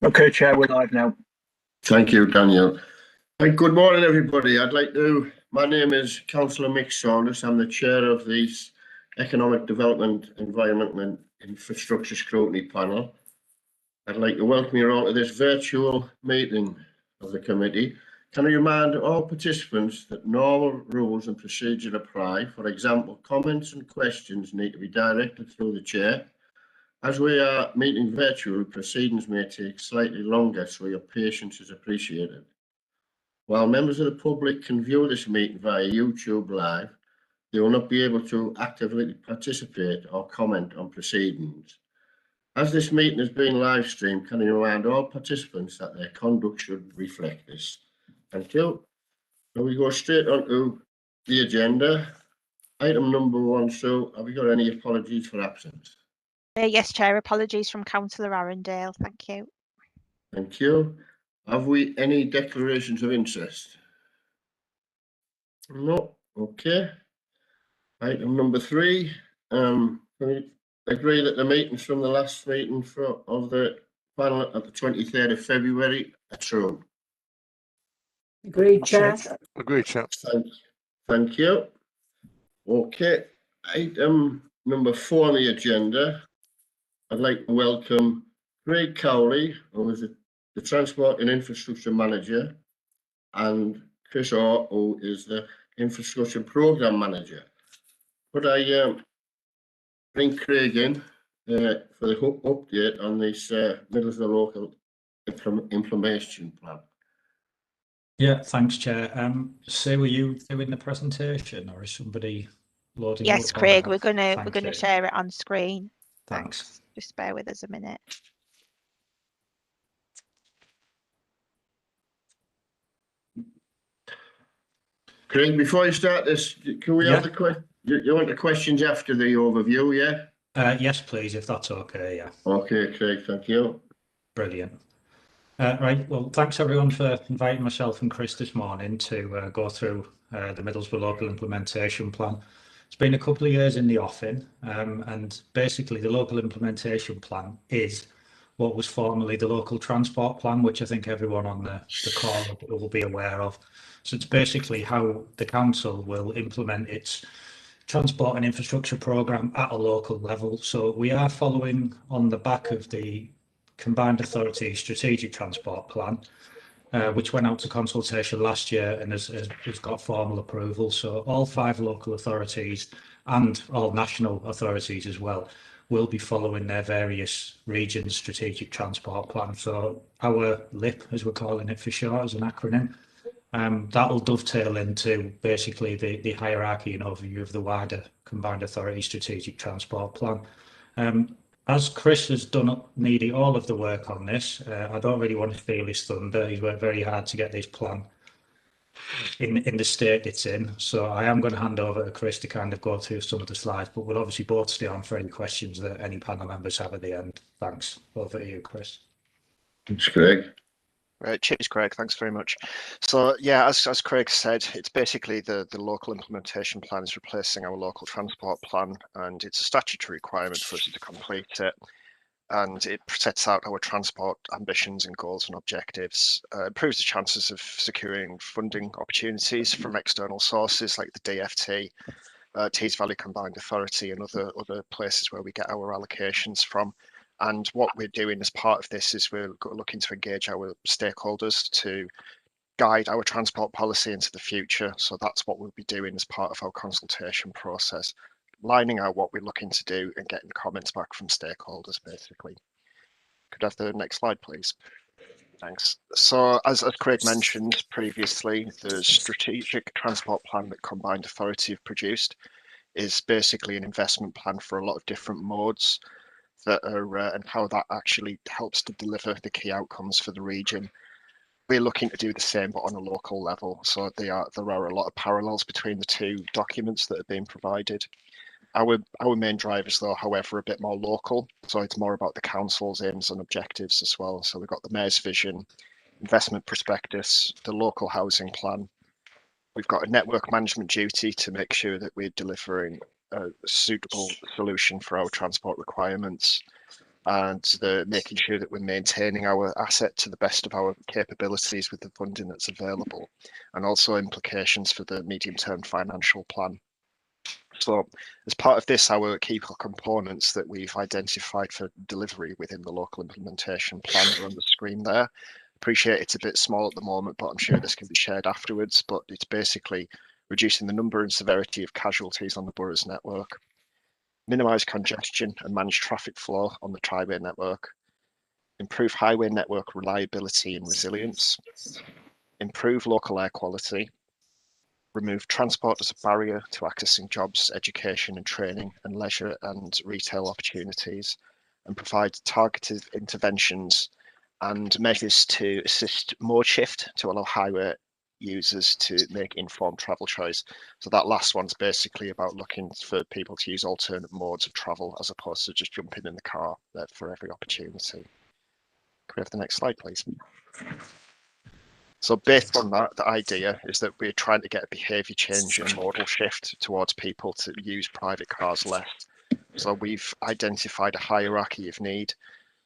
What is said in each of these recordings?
Okay, Chair, we're live now. Thank you, Daniel. Good morning, everybody. My name is Councillor Mick Saunders. I'm the Chair of the Economic Development, Environment and Infrastructure Scrutiny Panel. I'd like to welcome you all to this virtual meeting of the committee. Can I remind all participants that normal rules and procedure apply? For example, comments and questions need to be directed through the Chair. As we are meeting virtually, proceedings may take slightly longer, so your patience is appreciated. While members of the public can view this meeting via YouTube Live, they will not be able to actively participate or comment on proceedings. As this meeting is being live streamed, can I remind all participants that their conduct should reflect this? Thank you. So we go straight on to the agenda. Item number 1, Sue, have we got any apologies for absence? Yes, Chair. Apologies from Councillor Arundale. Thank you. Thank you. Have we any declarations of interest? No. Okay. Item number 3. Can we agree that the meetings from the last meeting of the panel at the 23rd of February are true? Agreed, Chair. Agreed, Chair. Thank you. Okay. Item number 4 on the agenda. I'd like to welcome Craig Cowley, who is the Transport and Infrastructure Manager, and Chris Orr, who is the Infrastructure Programme Manager. Could I bring Craig in for the update on this Middlesbrough Local Implementation Plan? Yeah, thanks, Chair. Sue, were you doing the presentation, or is somebody loading? Yes, Craig. We're gonna share it on screen. Thanks. Just bear with us a minute. Craig, before you start this, can we have the question? You want the questions after the overview, yeah? Yes, please, if that's okay, yeah. Okay, Craig, thank you. Brilliant. Right, well, thanks everyone for inviting myself and Chris this morning to go through the Middlesbrough Local Implementation Plan. It's been a couple of years in the offing, and basically the Local Implementation Plan is what was formerly the Local Transport Plan, which I think everyone on the call will be aware of. So it's basically how the council will implement its transport and infrastructure programme at a local level. So we are following on the back of the Combined Authority Strategic Transport Plan, which went out to consultation last year and has got formal approval. So all 5 local authorities and all national authorities as well will be following their various regions' strategic transport plan. So our LIP, as we're calling it for short, as an acronym, that will dovetail into basically the hierarchy and overview of the wider Combined Authority Strategic Transport Plan. As Chris has done nearly all of the work on this, I don't really want to steal his thunder. He's worked very hard to get this plan in the state it's in. So I am going to hand over to Chris to kind of go through some of the slides, but we'll obviously both stay on for any questions that any panel members have at the end. Thanks. Over to you, Chris. Thanks, Craig. Right, cheers, Craig. Thanks very much. So, yeah, as Craig said, it's basically the local implementation plan is replacing our local transport plan, and it's a statutory requirement for us to complete it. And it sets out our transport ambitions and goals and objectives, improves the chances of securing funding opportunities from external sources like the DFT, Tees Valley Combined Authority, and other places where we get our allocations from. And what we're doing as part of this is we're looking to engage our stakeholders to guide our transport policy into the future. So that's what we'll be doing as part of our consultation process, lining out what we're looking to do and getting comments back from stakeholders, basically. Could I have the next slide, please? Thanks. So as Craig mentioned previously, the strategic transport plan that Combined Authority have produced is basically an investment plan for a lot of different modes that are and how that actually helps to deliver the key outcomes for the region. We're looking to do the same, but on a local level. So there are a lot of parallels between the 2 documents that are being provided. Our main drivers, though, however, are a bit more local. So it's more about the council's aims and objectives as well. So we've got the Mayor's vision, investment prospectus, the local housing plan. We've got a network management duty to make sure that we're delivering a suitable solution for our transport requirements. and making sure that we're maintaining our asset to the best of our capabilities with the funding that's available, and also implications for the medium-term financial plan. So as part of this, our key components that we've identified for delivery within the local implementation plan are on the screen there. Appreciate it's a bit small at the moment, but I'm sure this can be shared afterwards. But it's basically reducing the number and severity of casualties on the borough's network, minimise congestion and manage traffic flow on the tri-way network, improve highway network reliability and resilience, improve local air quality, remove transport as a barrier to accessing jobs, education and training and leisure and retail opportunities, and provide targeted interventions and measures to assist mode shift to allow highway users to make informed travel choice. So that last one's basically about looking for people to use alternate modes of travel as opposed to just jumping in the car for every opportunity. Can we have the next slide, please? So based on that, the idea is that we're trying to get a behaviour change and modal shift towards people to use private cars less. So we've identified a hierarchy of need.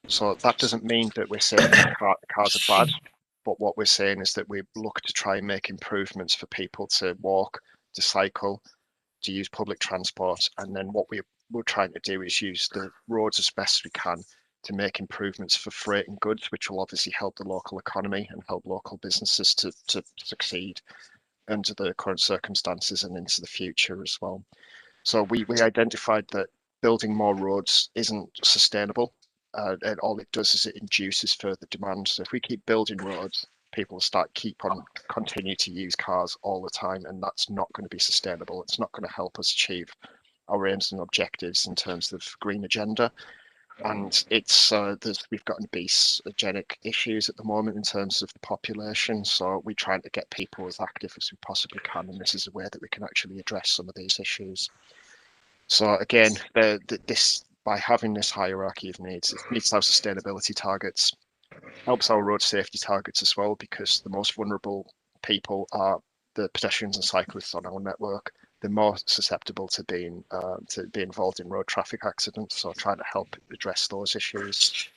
So that doesn't mean that we're saying that cars are bad, but what we're saying is that we look to try and make improvements for people to walk, to cycle, to use public transport. And then what we're trying to do is use the roads as best we can to make improvements for freight and goods, which will obviously help the local economy and help local businesses to succeed under the current circumstances and into the future as well. So we identified that building more roads isn't sustainable, and all it does is it induces further demand. So if we keep building roads, people will continue to use cars all the time, and that's not going to be sustainable. It's not going to help us achieve our aims and objectives in terms of green agenda. And it's we've got obesogenic issues at the moment in terms of the population. So we're trying to get people as active as we possibly can, and this is a way that we can actually address some of these issues. So again, this by having this hierarchy of needs, it meets our sustainability targets, helps our road safety targets as well, because the most vulnerable people are the pedestrians and cyclists on our network. They're more susceptible to be involved in road traffic accidents. So trying to help address those issues.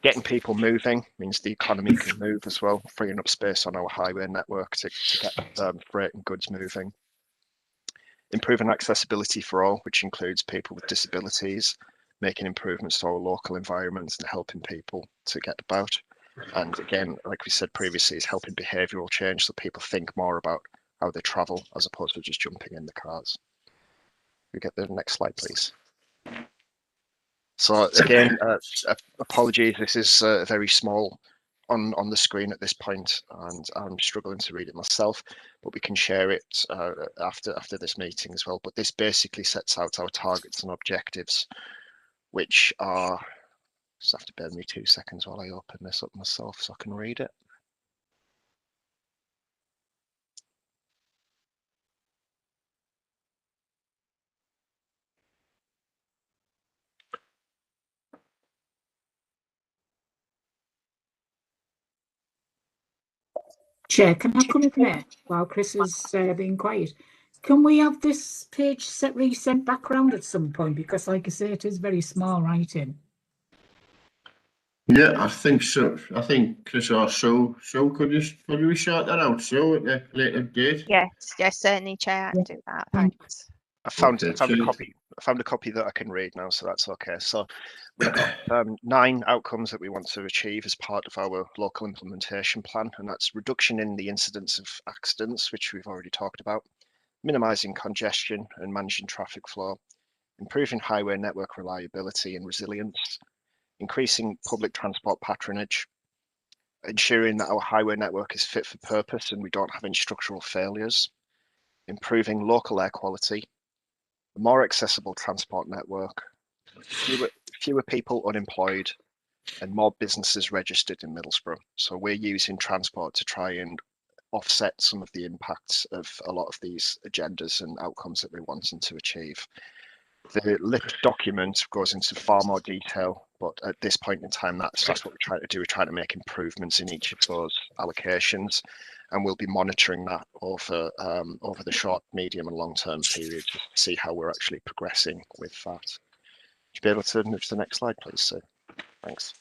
Getting people moving means the economy can move as well, freeing up space on our highway network to get freight and goods moving. Improving accessibility for all, which includes people with disabilities, making improvements to our local environments and helping people to get about. And again, like we said previously, is helping behavioural change so people think more about how they travel as opposed to just jumping in the cars. We get the next slide, please. So again, apologies, this is very small on the screen at this point, and I'm struggling to read it myself, but we can share it after this meeting as well. But this basically sets out our targets and objectives, which are, just have to bear with me 2 seconds while I open this up myself so I can read it. Chair, can I come in there while Chris is being quiet? Can we have this page resent back round at some point? Because like I say, it is very small writing. Yeah, I think so. I think Chris or Sue, could you sort that out, Sue, at a later date? Yes, certainly, Chair, I can do that. Thanks. I found a copy that I can read now, so that's okay. So we've got 9 outcomes that we want to achieve as part of our local implementation plan, and that's reduction in the incidence of accidents, which we've already talked about, minimising congestion and managing traffic flow, improving highway network reliability and resilience, increasing public transport patronage, ensuring that our highway network is fit for purpose and we don't have any structural failures, improving local air quality, a more accessible transport network, fewer people unemployed, and more businesses registered in Middlesbrough. So we're using transport to try and offset some of the impacts of a lot of these agendas and outcomes that we're wanting to achieve. The LIP document goes into far more detail, but at this point in time, that's what we're trying to do. We're trying to make improvements in each of those allocations, and we'll be monitoring that over the short, medium, and long-term period to see how we're actually progressing with that. Would you be able to move to the next slide, please, Sue? Thanks.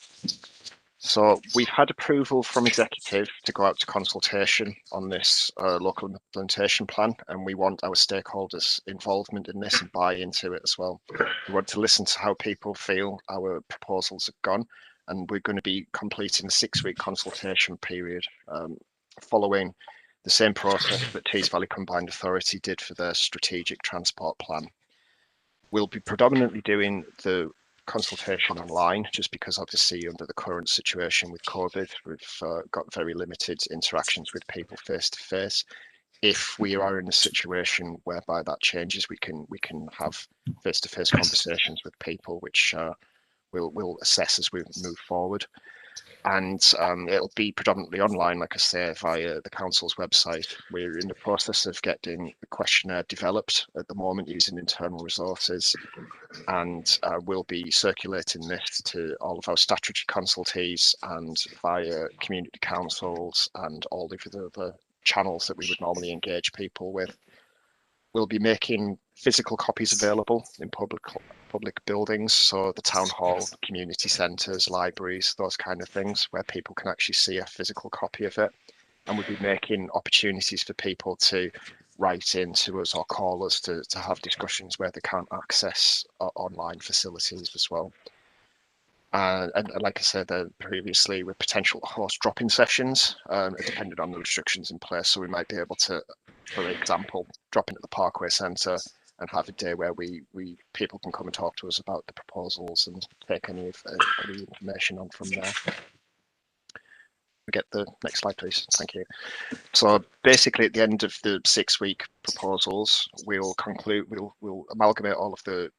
So we've had approval from executive to go out to consultation on this local implementation plan, and we want our stakeholders' involvement in this and buy into it as well. We want to listen to how people feel our proposals have gone, and we're going to be completing a 6-week consultation period following the same process that Tees Valley Combined Authority did for their strategic transport plan. We'll be predominantly doing the consultation online, just because obviously under the current situation with COVID, we've got very limited interactions with people face to face. If we are in a situation whereby that changes, we can have face to face conversations with people, which we'll assess as we move forward. And it'll be predominantly online, like I say, via the council's website. We're in the process of getting the questionnaire developed at the moment using internal resources, and we'll be circulating this to all of our statutory consultees and via community councils and all of the other channels that we would normally engage people with. We'll be making physical copies available in public buildings, so the town hall, community centres, libraries, those kind of things, where people can actually see a physical copy of it. And we'll be making opportunities for people to write in to us or call us to have discussions where they can't access online facilities as well. And like I said previously, with potential host drop-in sessions, depending on the restrictions in place, so we might be able to, for example, drop into the Parkway Centre and have a day where people can come and talk to us about the proposals and take any information on from there. We get the next slide, please. Thank you. So basically, at the end of the 6-week proposals, we'll amalgamate all of the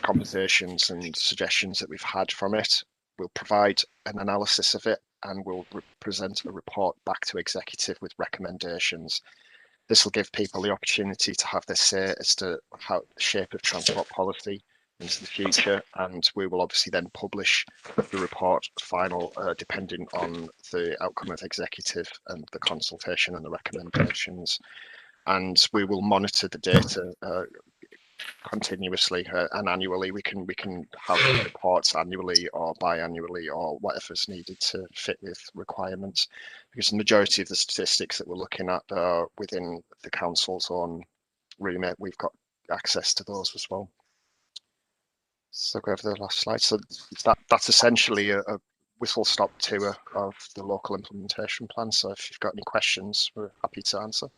conversations and suggestions that we've had from it. We'll provide an analysis of it, and we'll present a report back to executive with recommendations. This will give people the opportunity to have their say as to how the shape of transport policy into the future, and we will obviously then publish the report final, depending on the outcome of executive and the consultation and the recommendations. And we will monitor the data continuously and annually. We can have reports annually or biannually or whatever's needed to fit with requirements, because the majority of the statistics that we're looking at are within the council's own remit. We've got access to those as well. So go over the last slide. So that's essentially a whistle-stop tour of the local implementation plan. So if you've got any questions, we're happy to answer.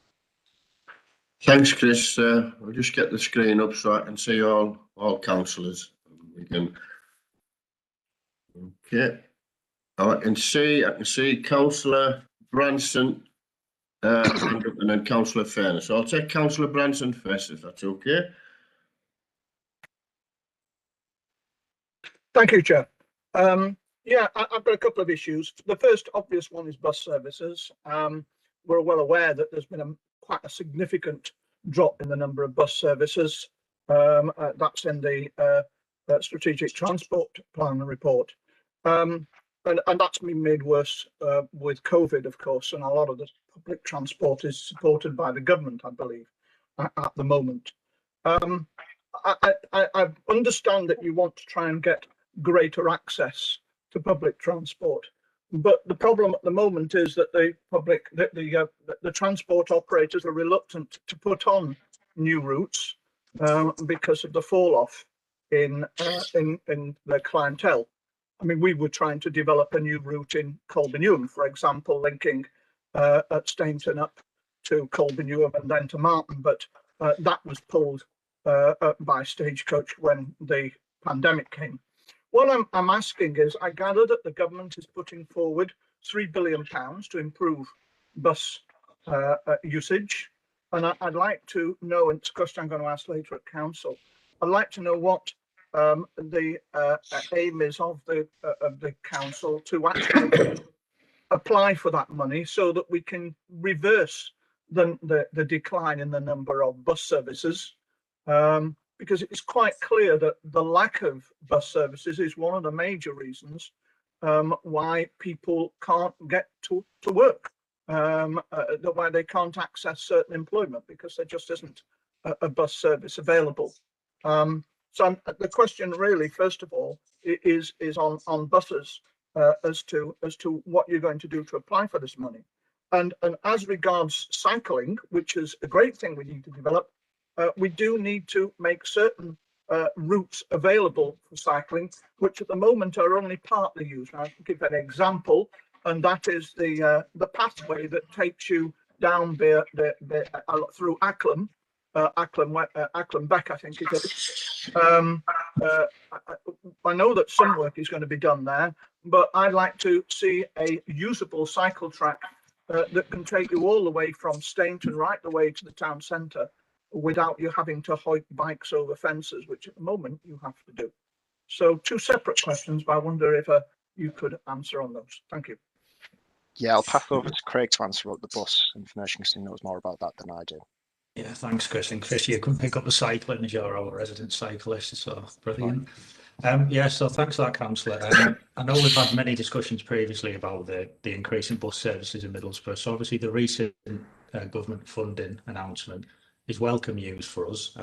Thanks, Chris. I'll just get the screen up so I can see all councillors. Okay. I can see Councillor Branson and then Councillor Fairness. So I'll take Councillor Branson first, if that's okay. Thank you, Chair. Yeah, I've got a couple of issues. The first obvious one is bus services. We're well aware that there's been quite a significant drop in the number of bus services. That's in the strategic transport plan report. And that's been made worse with COVID, of course, and a lot of the public transport is supported by the government, I believe, at the moment. I understand that you want to try and get greater access to public transport, but the problem at the moment is that the transport operators are reluctant to put on new routes because of the fall off in their clientele. I mean, we were trying to develop a new route in Colbinewham, for example, linking at Stainton up to Colbinewham and then to Marton, but that was pulled by Stagecoach when the pandemic came. What I'm asking is, I gather that the government is putting forward £3 billion to improve bus usage, and I'd like to know, and it's a question I'm going to ask later at council, I'd like to know what the aim is of the council to actually apply for that money so that we can reverse the decline in the number of bus services. Because it's quite clear that the lack of bus services is one of the major reasons why people can't get to work, why they can't access certain employment, because there just isn't a bus service available. So the question really, first of all, is on buses as to what you're going to do to apply for this money. And as regards cycling, which is a great thing we need to develop, we do need to make certain routes available for cycling, which at the moment are only partly used. I'll give an example, and that is the pathway that takes you down through Acklam, Acklam Beck, I think it is. I know that some work is going to be done there, but I'd like to see a usable cycle track that can take you all the way from Stainton right the way to the town centre without you having to hoik bikes over fences, which at the moment you have to do. So 2 separate questions, but I wonder if you could answer on those. Thank you. Yeah, I'll pass over to Craig to answer about the bus information because he knows more about that than I do. Yeah, thanks, Chris. And Chris, you can pick up the cycling as you're our resident cyclist, so brilliant. Yeah, so thanks for that, Councillor. I know we've had many discussions previously about the increase in bus services in Middlesbrough. So obviously the recent government funding announcement is welcome news for us.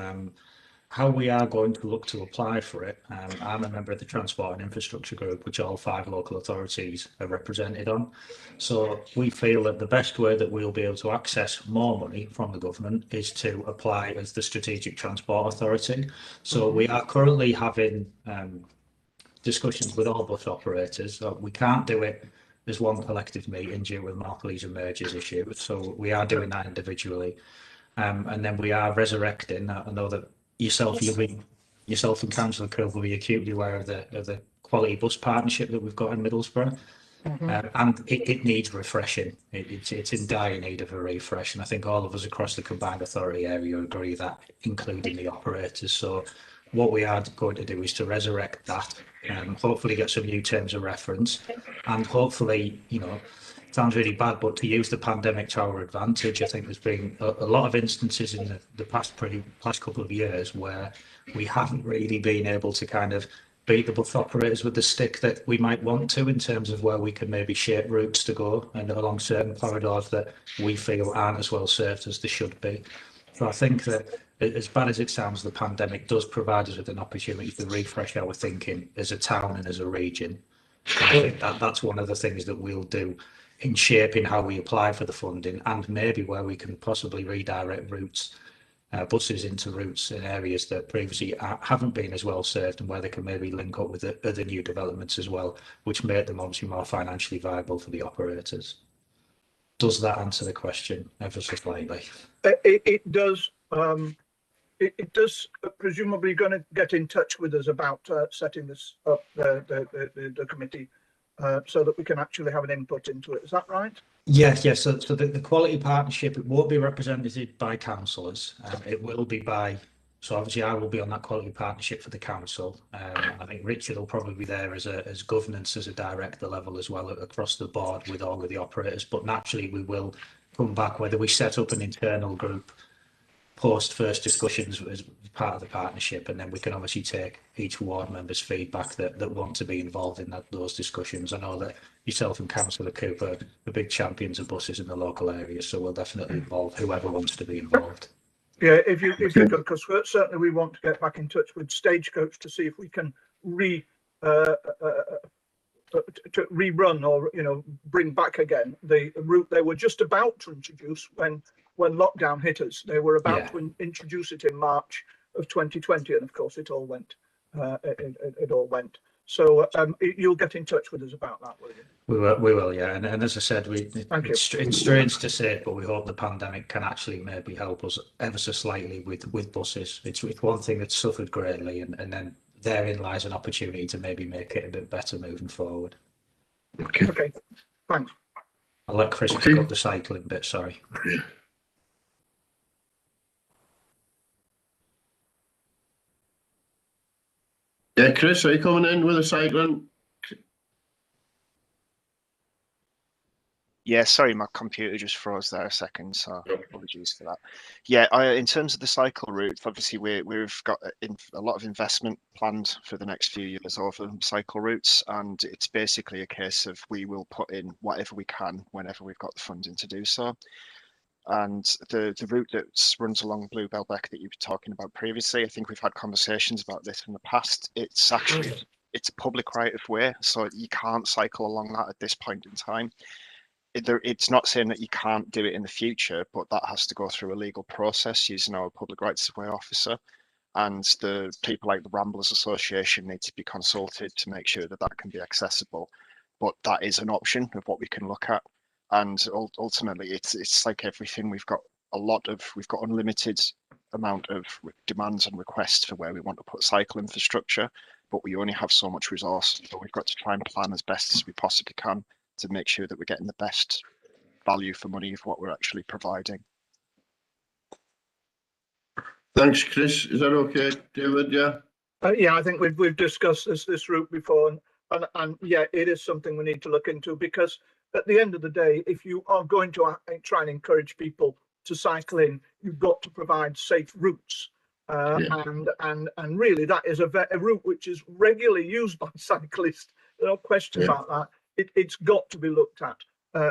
How we are going to look to apply for it, I'm a member of the Transport and Infrastructure Group, which all 5 local authorities are represented on. So we feel that the best way that we'll be able to access more money from the government is to apply as the Strategic Transport Authority. So we are currently having discussions with all bus operators. We can't do it as one collective meeting due to the monopolies and mergers issue. So we are doing that individually. And then we are resurrecting. I know that yourself and Councillor Krill will be acutely aware of the quality bus partnership that we've got in Middlesbrough, and it needs refreshing. It's in dire need of a refresh, and I think all of us across the combined authority area agree that, including the operators. So what we are going to do is to resurrect that, hopefully get some new terms of reference, and hopefully, you know, sounds really bad, but to use the pandemic to our advantage. I think there's been a lot of instances in the past couple of years where we haven't really been able to kind of beat the bus operators with the stick that we might want to, in terms of where we can maybe shape routes to go and along certain corridors that we feel aren't as well served as they should be. So I think that, as bad as it sounds, the pandemic does provide us with an opportunity to refresh our thinking as a town and as a region. And I think that's one of the things that we'll do in shaping how we apply for the funding, and maybe where we can possibly redirect routes, buses into routes in areas that previously haven't been as well served, and where they can maybe link up with the other new developments as well, which make them obviously more financially viable for the operators. Does that answer the question ever so slightly? It does. It does. Presumably going to get in touch with us about setting this up, the committee, so that we can actually have an input into it. Is that right? Yes. So the quality partnership, it won't be represented by councillors. It will be by, so obviously I will be on that quality partnership for the council. I think Richard will probably be there as governance, as a director level as well, across the board with all of the operators. But naturally we will come back, whether we set up an internal group post first discussions as part of the partnership, and then we can obviously take each ward member's feedback that want to be involved in those discussions. I know that yourself and Councillor Cooper are big champions of buses in the local area, so we'll definitely involve whoever wants to be involved. Yeah, if you could, because certainly we want to get back in touch with Stagecoach to see if we can to rerun, or bring back again the route they were just about to introduce when lockdown hit us. They were about to introduce it in March of 2020, and of course it all went. It all went. So you'll get in touch with us about that, will you? We will, yeah. And as I said, it's strange to say it, but we hope the pandemic can actually maybe help us ever so slightly with buses. It's one thing that's suffered greatly, and then therein lies an opportunity to maybe make it a bit better moving forward. Okay. Thanks. I'll let Chris pick up the cycling bit, sorry. Yeah, Chris, are you coming in with a cycling? Yeah, sorry, my computer just froze there a second, so apologies for that. Yeah, in terms of the cycle route, obviously we've got a lot of investment planned for the next few years over cycle routes, and it's basically a case of we will put in whatever we can whenever we've got the funding to do so. And the route that runs along Bluebell Beck that you were talking about previously, I think we've had conversations about this in the past. It's actually it's a public right of way, so you can't cycle along that at this point in time. It's not saying that you can't do it in the future, but that has to go through a legal process using our public rights of way officer. And the people like the Ramblers Association need to be consulted to make sure that that can be accessible. But that is an option of what we can look at. And ultimately, it's like everything. We've got unlimited amount of demands and requests for where we want to put cycle infrastructure, but we only have so much resource. So we've got to try and plan as best as we possibly can to make sure that we're getting the best value for money of what we're actually providing. Thanks, Chris. Is that okay, David? Yeah. Yeah, I think we've discussed this route before, and yeah, it is something we need to look into, because at the end of the day, if you are going to try and encourage people to cycle in, you've got to provide safe routes. And really, that is a route which is regularly used by cyclists. There's no question about that. It's got to be looked at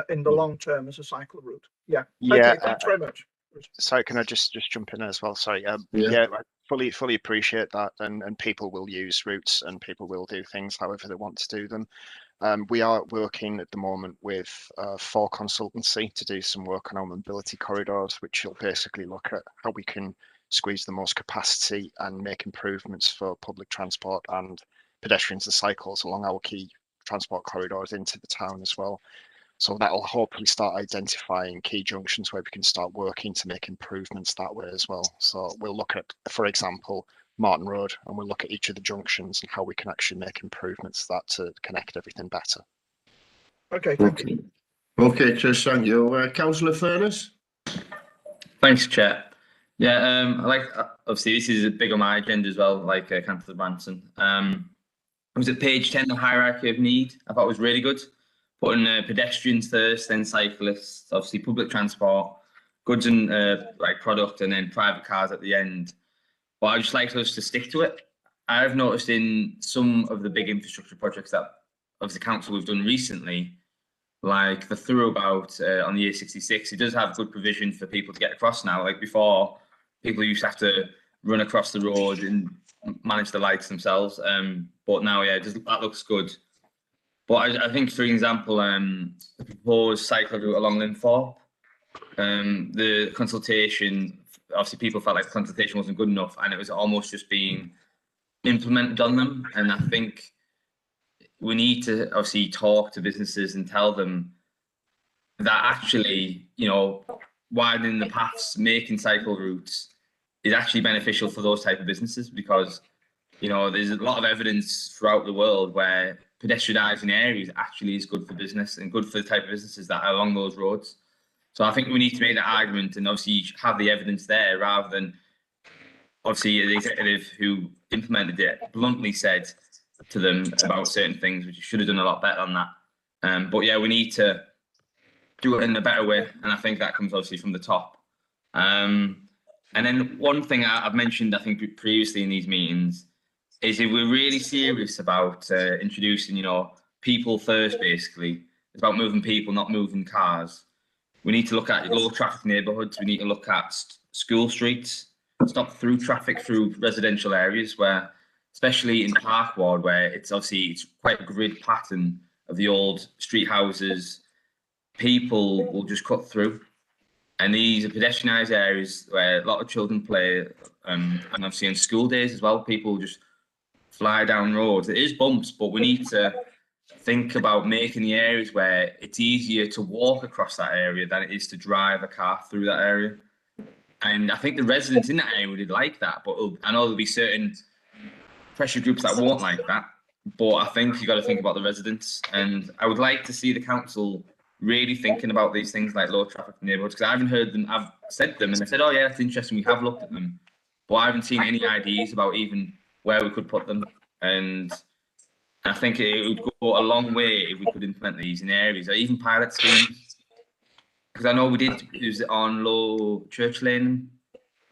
in the long term as a cycle route. Yeah. Okay, thanks very much. Sorry, can I just jump in as well? Sorry. I fully appreciate that, and people will use routes and people will do things however they want to do them. We are working at the moment with 4 consultancy to do some work on our mobility corridors, which will basically look at how we can squeeze the most capacity and make improvements for public transport and pedestrians and cycles along our key transport corridors into the town as well. So that will hopefully start identifying key junctions where we can start working to make improvements that way as well. So we'll look at, for example, Martin Road, and we'll look at each of the junctions and how we can actually make improvements to connect everything better. Okay, thank you. Okay, Chris, thank you. Councillor Furness? Thanks, Chair. Yeah, obviously this is big on my agenda as well, like Councillor Branson. It was at page 10, the hierarchy of need. I thought it was really good. Putting pedestrians first, then cyclists, obviously public transport, goods and like product, and then private cars at the end. But I'd just like us to stick to it. I've noticed in some of the big infrastructure projects that obviously council we've done recently, like the throughobout on the A66, it does have good provision for people to get across now. Like before, people used to have to run across the road and manage the lights themselves. But now, yeah, that looks good. But I think, for example, the proposed cycle route along Linthorpe, the consultation, obviously people felt like the consultation wasn't good enough and it was almost just being implemented on them. And I think we need to obviously talk to businesses and tell them that actually, you know, widening the paths, making cycle routes is actually beneficial for those type of businesses, because, you know, there's a lot of evidence throughout the world where pedestrianising areas actually is good for business and good for the type of businesses that are along those roads. So I think we need to make that argument and obviously have the evidence there, rather than obviously the executive who implemented it bluntly said to them about certain things, which should have done a lot better on that. But yeah, we need to do it in a better way, and I think that comes obviously from the top. And then one thing I've mentioned, I think previously in these meetings, is if we're really serious about introducing, you know, people first, basically, it's about moving people, not moving cars. We need to look at low traffic neighbourhoods. We need to look at school streets, stop through traffic through residential areas where, especially in Park Ward, where it's quite a grid pattern of the old street houses, people will just cut through. And these are pedestrianised areas where a lot of children play, and obviously on school days as well, people just fly down roads. It is bumps, but we need to think about making the areas where it's easier to walk across that area than it is to drive a car through that area. And I think the residents in that area would like that, but I know there'll be certain pressure groups that won't like that. But I think you've got to think about the residents, and I would like to see the council really thinking about these things like low traffic neighbourhoods, because I haven't heard them. I've said them and they said, oh yeah, that's interesting, we have looked at them, but I haven't seen any ideas about even where we could put them. And I think it would go a long way if we could implement these in areas, or even pilot schemes. Because I know we did use it on Low Church Lane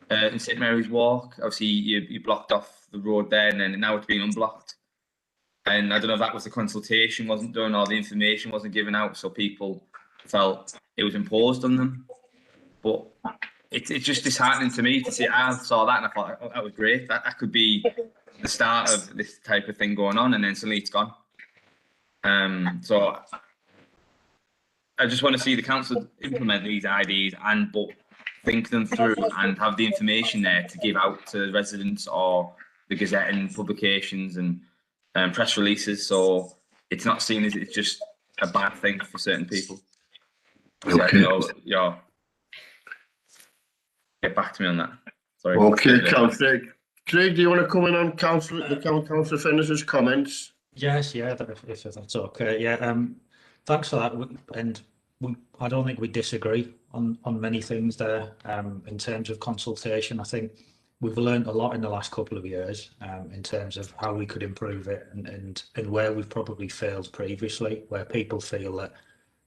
in St Mary's Walk. Obviously, you blocked off the road there, and then now it's being unblocked. And I don't know if that was the consultation wasn't done or the information wasn't given out, so people felt it was imposed on them. But it's just disheartening to me to see. I saw that and I thought, oh, that was great. That could be the start of this type of thing going on, and then suddenly it's gone. So I just want to see the council implement these ideas but think them through and have the information there to give out to residents or the Gazette and publications and press releases, so it's not seen as it's just a bad thing for certain people. Okay. Get back to me on that. Sorry. Okay, Councillor. Craig, do you want to come in on Councillor Fennis's comments? Yes, yeah, if that's okay. Yeah, thanks for that. And I don't think we disagree on many things there. In terms of consultation, I think we've learned a lot in the last couple of years in terms of how we could improve it and where we've probably failed previously, where people feel that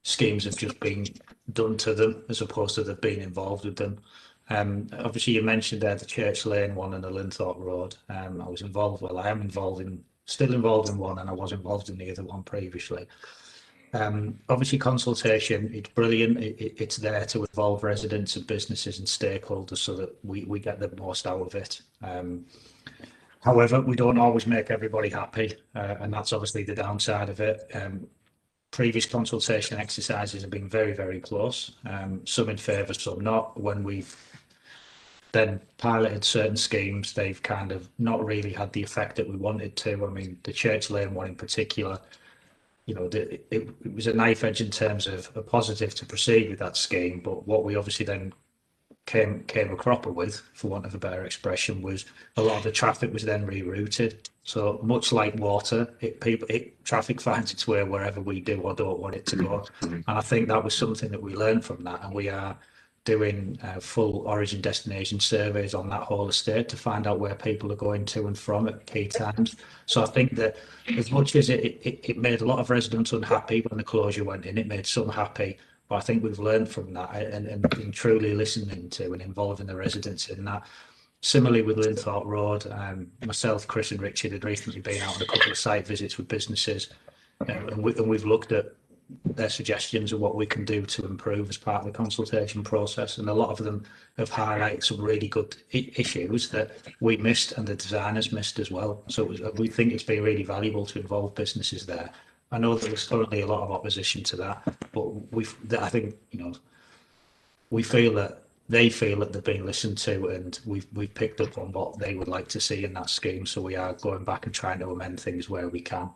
schemes have just been done to them as opposed to they've been involved with them. Obviously, you mentioned there the Church Lane one and the Linthorpe Road. I am still involved in one, and I was involved in the other one previously. Obviously, consultation, it's brilliant. It's there to involve residents and businesses and stakeholders so that we get the most out of it. However, we don't always make everybody happy, and that's obviously the downside of it. Previous consultation exercises have been very, very close, some in favour, some not. When we've then piloted certain schemes, they've kind of not really had the effect that we wanted to. I mean, the Church Lane one in particular, you know, it was a knife edge in terms of a positive to proceed with that scheme, but what we obviously then came a cropper with, for want of a better expression, was a lot of the traffic was then rerouted. So much like water, traffic finds its way wherever we do or don't want it to go. And I think that was something that we learned from that, and we are doing full origin destination surveys on that whole estate to find out where people are going to and from at key times. So I think that as much as it made a lot of residents unhappy when the closure went in, it made some happy. But I think we've learned from that and been truly listening to and involving the residents in that. Similarly with Linthorpe Road, myself, Chris and Richard had recently been out on a couple of site visits with businesses, and we've looked at their suggestions of what we can do to improve as part of the consultation process, and a lot of them have highlighted some really good issues that we missed and the designers missed as well. So we think it's been really valuable to involve businesses there. I know that there's currently a lot of opposition to that, but I think, you know, we feel that they feel that they've been listened to, and we've picked up on what they would like to see in that scheme. So we are going back and trying to amend things where we can.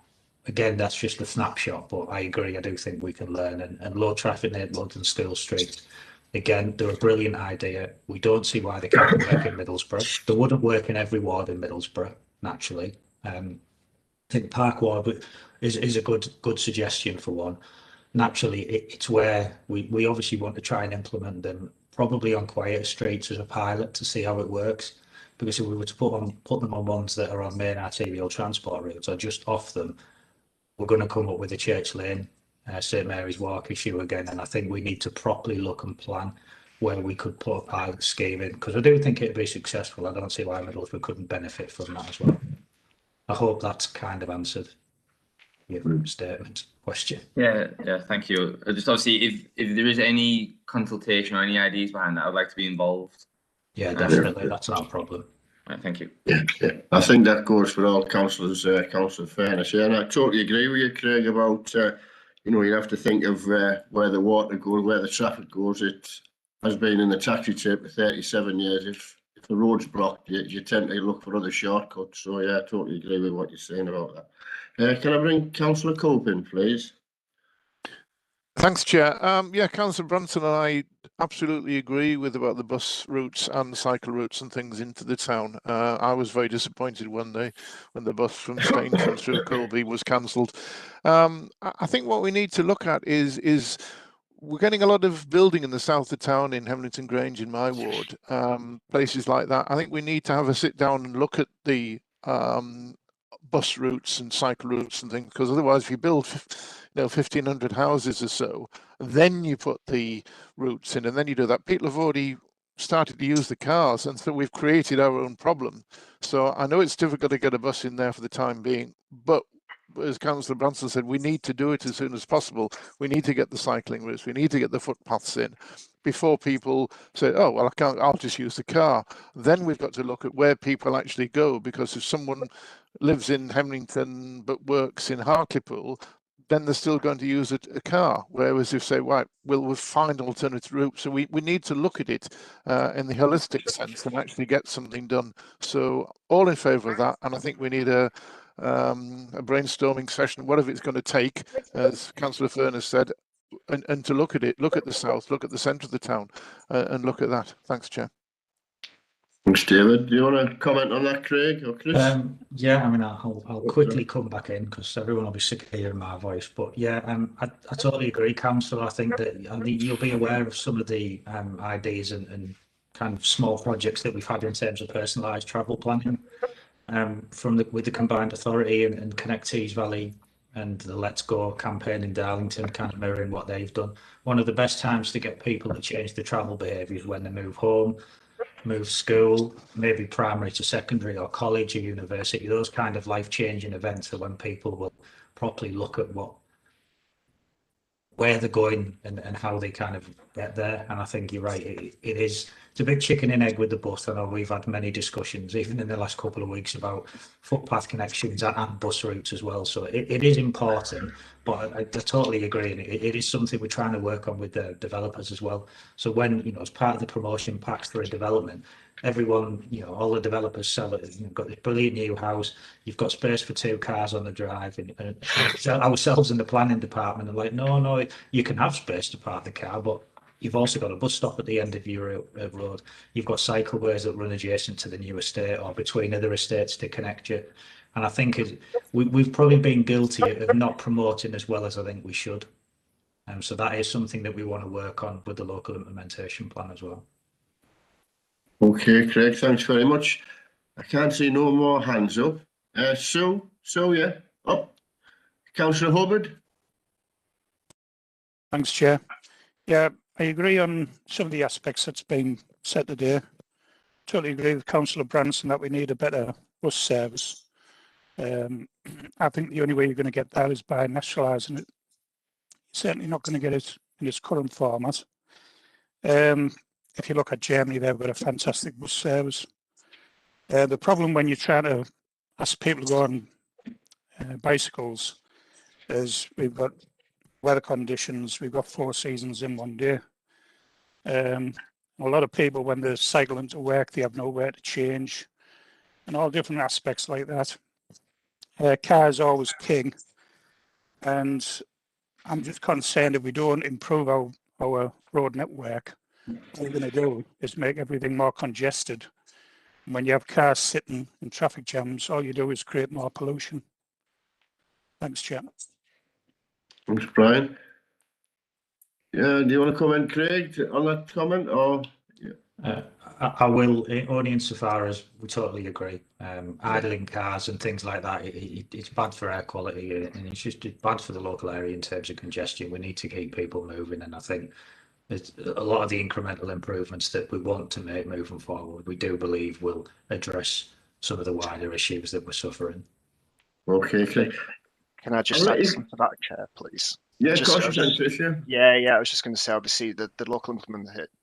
Again, that's just a snapshot, but I agree. I do think we can learn. And low traffic neighbourhoods and School Street, again, they're a brilliant idea. We don't see why they can't work in Middlesbrough. They wouldn't work in every ward in Middlesbrough, naturally. I think Park Ward is a good suggestion for one. Naturally, it's where we obviously want to try and implement them probably on quieter streets as a pilot to see how it works. Because if we were to put them on ones that are on main arterial transport routes or just off them, we're going to come up with a Church Lane, St Mary's Walk issue again. And I think we need to properly look and plan where we could put a pilot scheme in, because I do think it'd be successful. I don't see why Middlesbrough couldn't benefit from that as well. I hope that's kind of answered your statement question. Yeah, thank you. Just obviously, if there is any consultation or any ideas behind that, I'd like to be involved. Yeah, definitely. That's not a problem. Right, thank you. Yeah. I think that goes for all councillors, Councillor Fairness. Yeah, and I totally agree with you, Craig, about, you know, you have to think of where the water goes, where the traffic goes. It has been in the taxi trade for 37 years. If the road's blocked, you tend to look for other shortcuts. So, yeah, I totally agree with what you're saying about that. Can I bring Councillor Cope in, please? Thanks, Chair. Yeah, Councillor Branson and I absolutely agree with about the bus routes and the cycle routes and things into the town. I was very disappointed when the bus from Stainton through Colby was cancelled. I think what we need to look at is we're getting a lot of building in the south of town, in Hemlington Grange, in my ward, places like that. I think we need to have a sit down and look at the bus routes and cycle routes and things, because otherwise if you build 1,500 houses or so, then you put the routes in and then you do that, people have already started to use the cars, and so we've created our own problem. So I know it's difficult to get a bus in there for the time being, but as Councillor Branson said, we need to do it as soon as possible. We need to get the cycling routes. We need to get the footpaths in before people say, oh, well, I'll just use the car. Then we've got to look at where people actually go, because if someone lives in Hemlington but works in Hartlepool, then they're still going to use a car. Whereas if say, right, we'll find alternate routes. So we need to look at it in the holistic sense and actually get something done. So all in favour of that. And I think we need a brainstorming session, whatever it's going to take, as Councillor Furness said, and to look at it, look at the south, look at the centre of the town, and look at that. Thanks, Chair. Thanks, David. Do you want to comment on that, Craig or Chris? Yeah, I mean, I'll quickly come back in because everyone will be sick of hearing my voice. But yeah, I totally agree, Councillor. I think you'll be aware of some of the ideas and kind of small projects that we've had in terms of personalised travel planning with the Combined Authority and Connect Tees Valley and the Let's Go campaign in Darlington, kind of mirroring what they've done. One of the best times to get people to change their travel behaviour is when they move home, move school, maybe primary to secondary or college or university. Those kind of life-changing events are when people will properly look at where they're going and how they kind of get there. And I think you're right, it's a big chicken and egg with the bus. I know we've had many discussions even in the last couple of weeks about footpath connections and bus routes as well. So it is important, but I totally agree, and it is something we're trying to work on with the developers as well. So when, you know, as part of the promotion packs for a development, everyone, you know, all the developers sell it. You've got this brilliant new house, you've got space for 2 cars on the drive, and ourselves in the planning department are like, no, you can have space to park the car, but you've also got a bus stop at the end of your road. You've got cycleways that run adjacent to the new estate or between other estates to connect you. And I think we've probably been guilty of not promoting as well as I think we should. So that is something that we want to work on with the local implementation plan as well. Okay, Craig, thanks very much. I can't see no more hands up. Sue, yeah, up. Councillor Hubbard. Thanks, Chair. Yeah, I agree on some of the aspects that's been said today. Totally agree with Councillor Branson that we need a better bus service. I think the only way you're going to get that is by nationalising it. You're certainly not going to get it in its current format. If you look at Germany, they've got a fantastic bus service. The problem when you're trying to ask people to go on bicycles is we've got weather conditions, we've got 4 seasons in one day. A lot of people, when they're cycling to work, they have nowhere to change and all different aspects like that. Car is always king, and I'm just concerned if we don't improve our road network, what we're going to do is make everything more congested. And when you have cars sitting in traffic jams, all you do is create more pollution. Thanks, Chair. Thanks, Brian. Yeah, do you want to comment, Craig, on that comment, or? Yeah. I will, only insofar as we totally agree. Idling cars and things like that, it's bad for air quality, and it's just bad for the local area in terms of congestion. We need to keep people moving, and I think it's a lot of the incremental improvements that we want to make moving forward, we do believe will address some of the wider issues that we're suffering. Okay, Craig. Can I just add something to that, Chair, please? Yeah, of course you can, Tricia. Yeah. I was just going to say, obviously, the local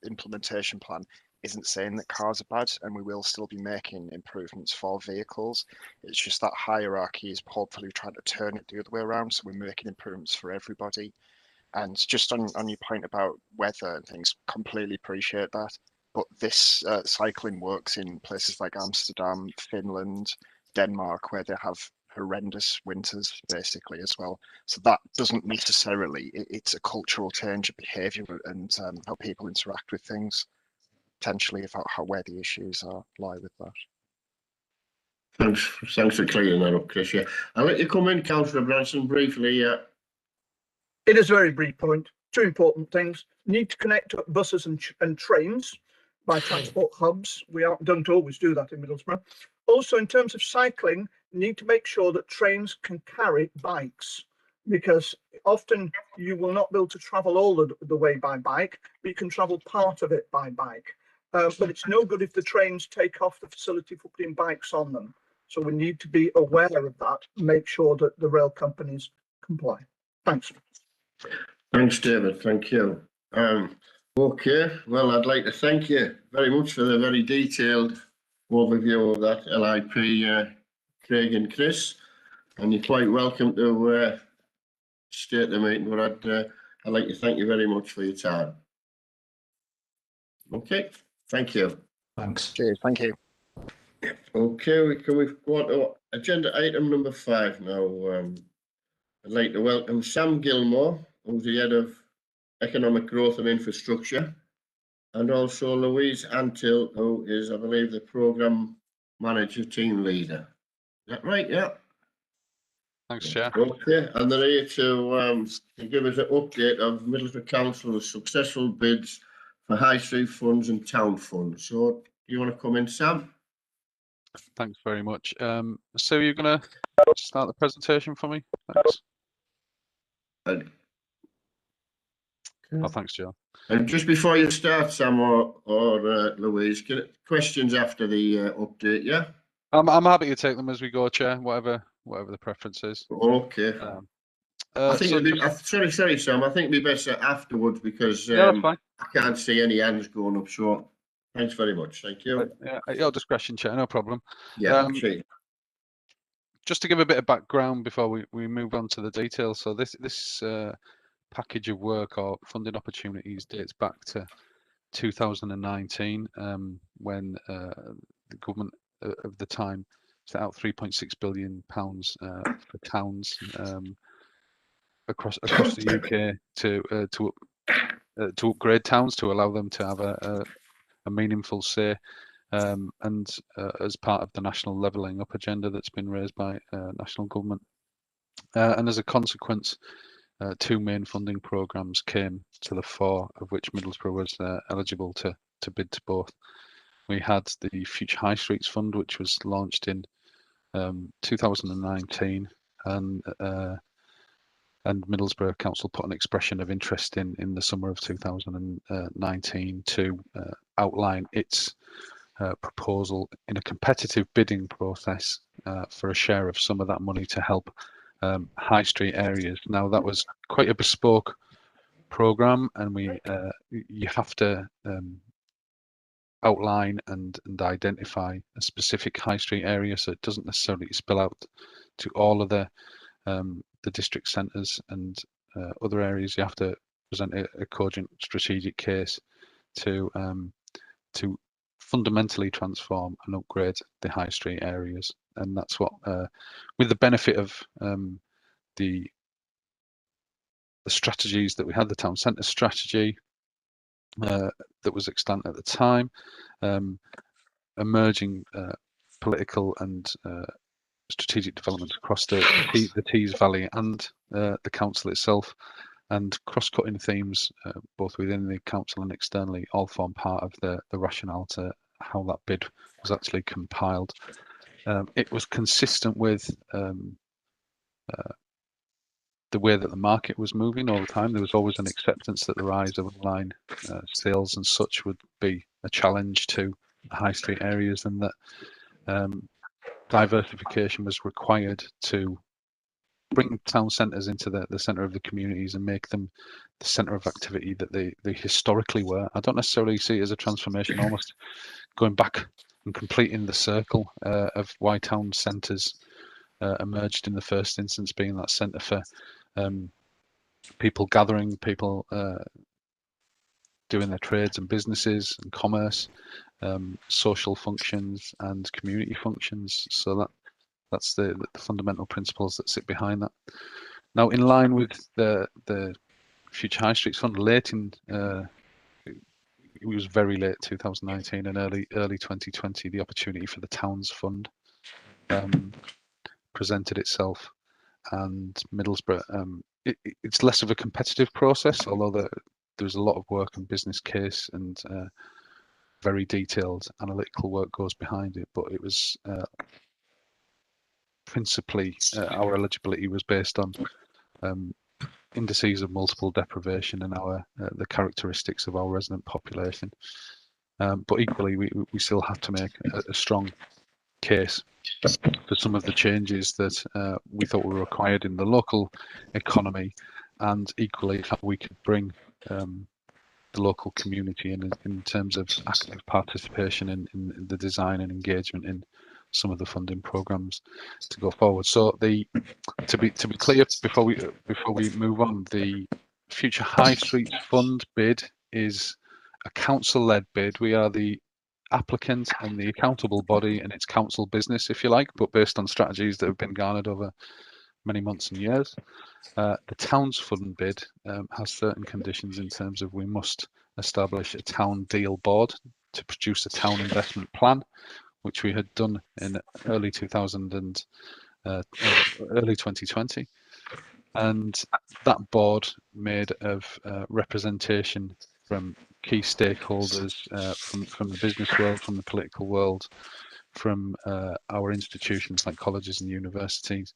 implementation plan isn't saying that cars are bad, and we will still be making improvements for vehicles. It's just that hierarchy is hopefully trying to turn it the other way around, so we're making improvements for everybody. And just on your point about weather and things, completely appreciate that. But this cycling works in places like Amsterdam, Finland, Denmark, where they have horrendous winters basically as well. So that doesn't necessarily, it's a cultural change of behaviour and how people interact with things, potentially about where the issues lie with that. Thanks for clearing that up, Chris. Yeah, I'll let you come in, Councillor Branson, briefly. It is a very brief point. 2 important things. Need to connect buses and trains by transport hubs. We don't always do that in Middlesbrough. Also, in terms of cycling, need to make sure that trains can carry bikes, because often you will not be able to travel all the way by bike, but you can travel part of it by bike. But it's no good if the trains take off the facility for putting bikes on them. So we need to be aware of that, make sure that the rail companies comply. Thanks. Thanks, David. Thank you. Okay, well, I'd like to thank you very much for the very detailed overview of that LIP, Craig and Chris. And you're quite welcome to stay at the meeting, but I'd like to thank you very much for your time. Okay, thank you. Thanks. Cheers, thank you. Okay, can we go on to agenda item number 5 now? I'd like to welcome Sam Gilmore, who's the head of Economic Growth and Infrastructure, and also Louise Antill, who is, I believe, the Programme Manager Team Leader. Is that right? Yeah. Thanks, Chair. Okay, and they're here to give us an update of Middlesbrough Council's successful bids for High Street funds and town funds. So, do you want to come in, Sam? Thanks very much. So you're going to start the presentation for me? Thanks. Oh, thanks, Joe. And just before you start, Sam or Louise, questions after the update, yeah? I'm happy to take them as we go, Chair, whatever the preference is. Okay. I think sorry, Sam. I think it'd be better afterwards because yeah, that's fine. I can't see any hands going up. So, thanks very much. Thank you. Yeah, at your discretion, Chair, no problem. Yeah. Just to give a bit of background before we move on to the details. So this package of work or funding opportunities dates back to 2019, when the government of the time set out £3.6 billion for towns across the UK to upgrade towns to allow them to have a meaningful say, and as part of the national levelling up agenda that's been raised by national government, and as a consequence, 2 main funding programmes came to the fore, of which Middlesbrough was eligible to bid to both. We had the Future High Streets Fund, which was launched in 2019, and Middlesbrough Council put an expression of interest in the summer of 2019 to outline its proposal in a competitive bidding process for a share of some of that money to help high street areas. Now, that was quite a bespoke programme, and you have to outline and identify a specific high street area, so it doesn't necessarily spill out to all of the district centres and other areas. You have to present a cogent strategic case to fundamentally transform and upgrade the high street areas, and that's what, with the benefit of the strategies that we had, the town centre strategy that was extant at the time, emerging political and strategic developments across the Tees Valley and the council itself, and cross-cutting themes both within the council and externally all form part of the rationale to how that bid was actually compiled. It was consistent with the way that the market was moving all the time. There was always an acceptance that the rise of online sales and such would be a challenge to high street areas, and that diversification was required to bring town centres into the centre of the communities and make them the centre of activity that they historically were. I don't necessarily see it as a transformation, almost going back and completing the circle of why town centres emerged in the first instance, being that centre for people gathering, people doing their trades and businesses and commerce, social functions and community functions. So that's the fundamental principles that sit behind that. Now, in line with the Future High Streets Fund, it was very late 2019 and early 2020, the opportunity for the Towns Fund presented itself, and Middlesbrough, it's less of a competitive process, although there's a lot of work and business case and very detailed analytical work goes behind it, but it was principally our eligibility was based on indices of multiple deprivation and the characteristics of our resident population. But equally, we still have to make a strong case for some of the changes that we thought were required in the local economy, and equally how we could bring the local community in terms of active participation in the design and engagement in some of the funding programs to go forward. So to be clear before we move on, the Future High Streets Fund bid is a council-led bid. We are the applicant and the accountable body, and it's council business, if you like, but based on strategies that have been garnered over many months and years. The Towns Fund bid has certain conditions in terms of we must establish a town deal board to produce a town investment plan, which we had done in early 2020. And that board made of representation from key stakeholders from the business world, from the political world, from our institutions like colleges and universities,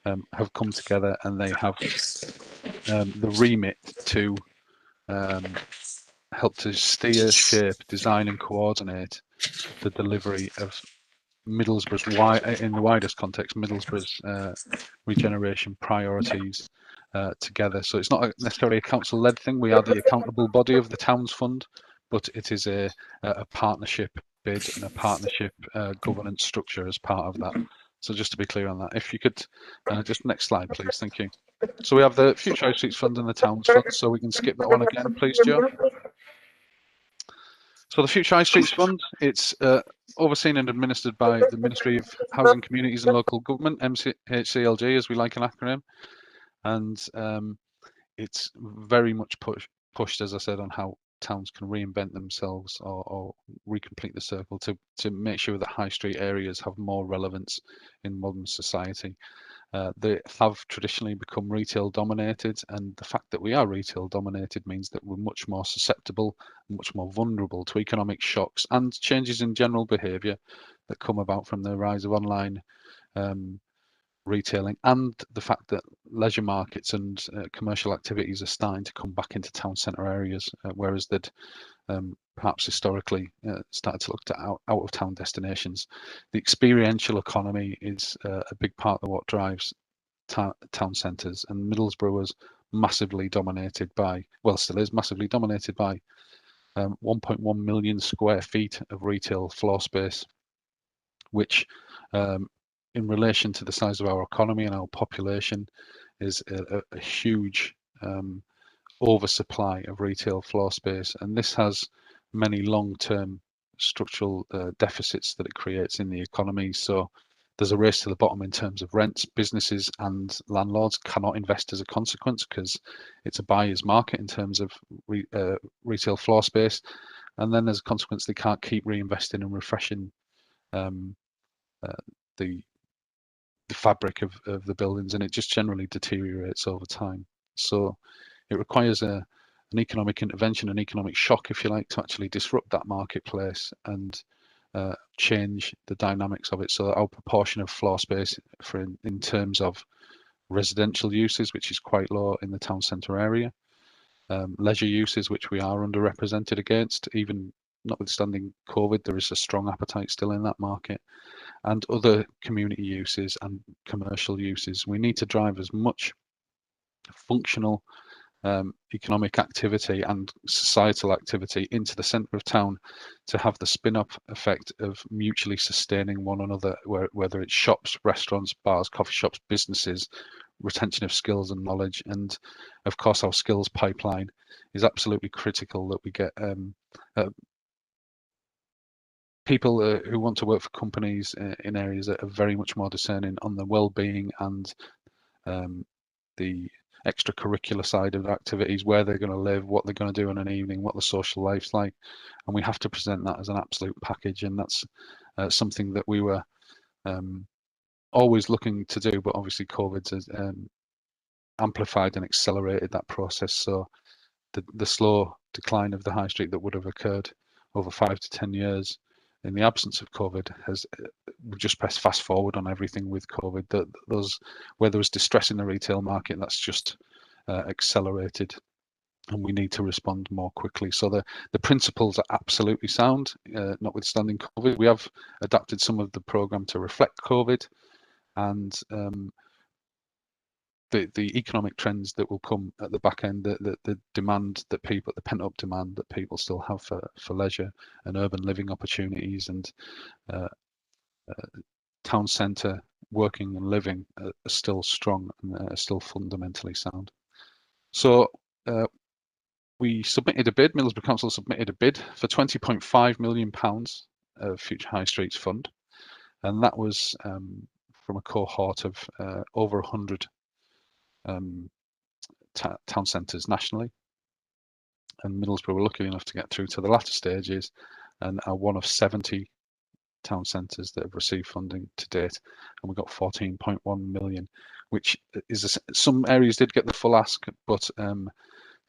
have come together, and they have the remit to help to steer, shape, design and coordinate the delivery of Middlesbrough's, in the widest context, Middlesbrough's regeneration priorities together. So it's not necessarily a council-led thing. We are the accountable body of the Towns Fund, but it is a partnership bid and a partnership governance structure as part of that. So just to be clear on that, if you could just next slide, please. Thank you. So we have the Future High Streets Fund and the Towns Fund. So we can skip that one again, please, Joe. So the Future High Streets Fund, it's overseen and administered by the Ministry of Housing, Communities and Local Government, MHCLG, as we like an acronym. And it's very much pushed, as I said, on how towns can reinvent themselves or recomplete the circle to make sure that high street areas have more relevance in modern society. They have traditionally become retail dominated, and the fact that we are retail dominated means that we're much more susceptible, much more vulnerable to economic shocks and changes in general behaviour that come about from the rise of online retailing, and the fact that leisure markets and commercial activities are starting to come back into town centre areas, whereas they'd perhaps historically started to look to out of town destinations. The experiential economy is a big part of what drives town centres, and Middlesbrough was massively dominated by, well, still is massively dominated by 1.1 million square feet of retail floor space, which in relation to the size of our economy and our population is a huge oversupply of retail floor space, and this has many long-term structural deficits that it creates in the economy. So there's a race to the bottom in terms of rents. Businesses and landlords cannot invest as a consequence because it's a buyer's market in terms of retail floor space, and then as a consequence they can't keep reinvesting and refreshing the fabric of the buildings, and it just generally deteriorates over time. So it requires an economic intervention, an economic shock, if you like, to actually disrupt that marketplace and change the dynamics of it, so that our proportion of floor space in terms of residential uses, which is quite low in the town centre area, leisure uses, which we are underrepresented against, even notwithstanding COVID, there is a strong appetite still in that market, and other community uses and commercial uses. We need to drive as much functional economic activity and societal activity into the centre of town to have the spin-off effect of mutually sustaining one another, whether it's shops, restaurants, bars, coffee shops, businesses, retention of skills and knowledge. And of course our skills pipeline is absolutely critical, that we get people who want to work for companies in areas that are very much more discerning on the well-being and the extracurricular side of activities, where they're going to live, what they're going to do in an evening, what the social life's like, and we have to present that as an absolute package. And that's something that we were always looking to do, but obviously COVID has amplified and accelerated that process. So the slow decline of the high street that would have occurred over 5 to 10 years in the absence of COVID has we just pressed fast forward on everything with COVID. Where there was distress in the retail market, that's just accelerated and we need to respond more quickly. So the principles are absolutely sound, notwithstanding COVID. We have adapted some of the programme to reflect COVID, and the economic trends that will come at the back end, the demand that people, the pent up demand that people still have for leisure and urban living opportunities, and town centre working and living are still strong and are still fundamentally sound. So we submitted a bid, Middlesbrough Council submitted a bid for £20.5 million of Future High Streets Fund, and that was from a cohort of over 100 town centres nationally. And Middlesbrough were lucky enough to get through to the latter stages and are one of 70 town centres that have received funding to date, and we got 14.1 million, which is some areas did get the full ask, but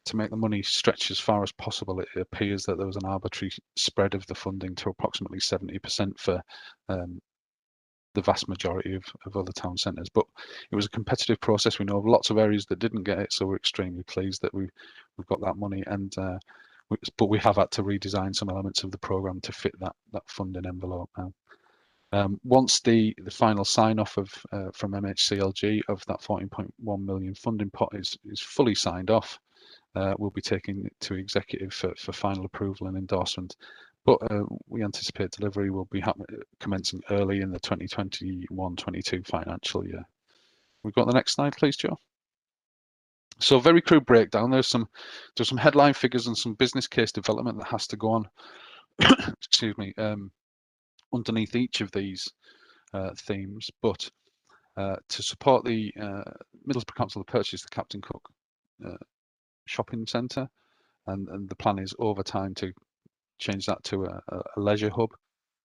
to make the money stretch as far as possible, it appears that there was an arbitrary spread of the funding to approximately 70% for the vast majority of other town centres. But it was a competitive process. We know of lots of areas that didn't get it, so we're extremely pleased that we've got that money. And but we have had to redesign some elements of the programme to fit that funding envelope now. Once the final sign off of from MHCLG of that 14.1 million funding pot is fully signed off, we'll be taking it to executive for final approval and endorsement. But we anticipate delivery will be commencing early in the 2021-22 financial year. We've got the next slide, please, Joe. So very crude breakdown. There's some headline figures and some business case development that has to go on. Excuse me. Underneath each of these themes, but to support the Middlesbrough Council to purchase the Captain Cook shopping centre, and the plan is over time to change that to a leisure hub,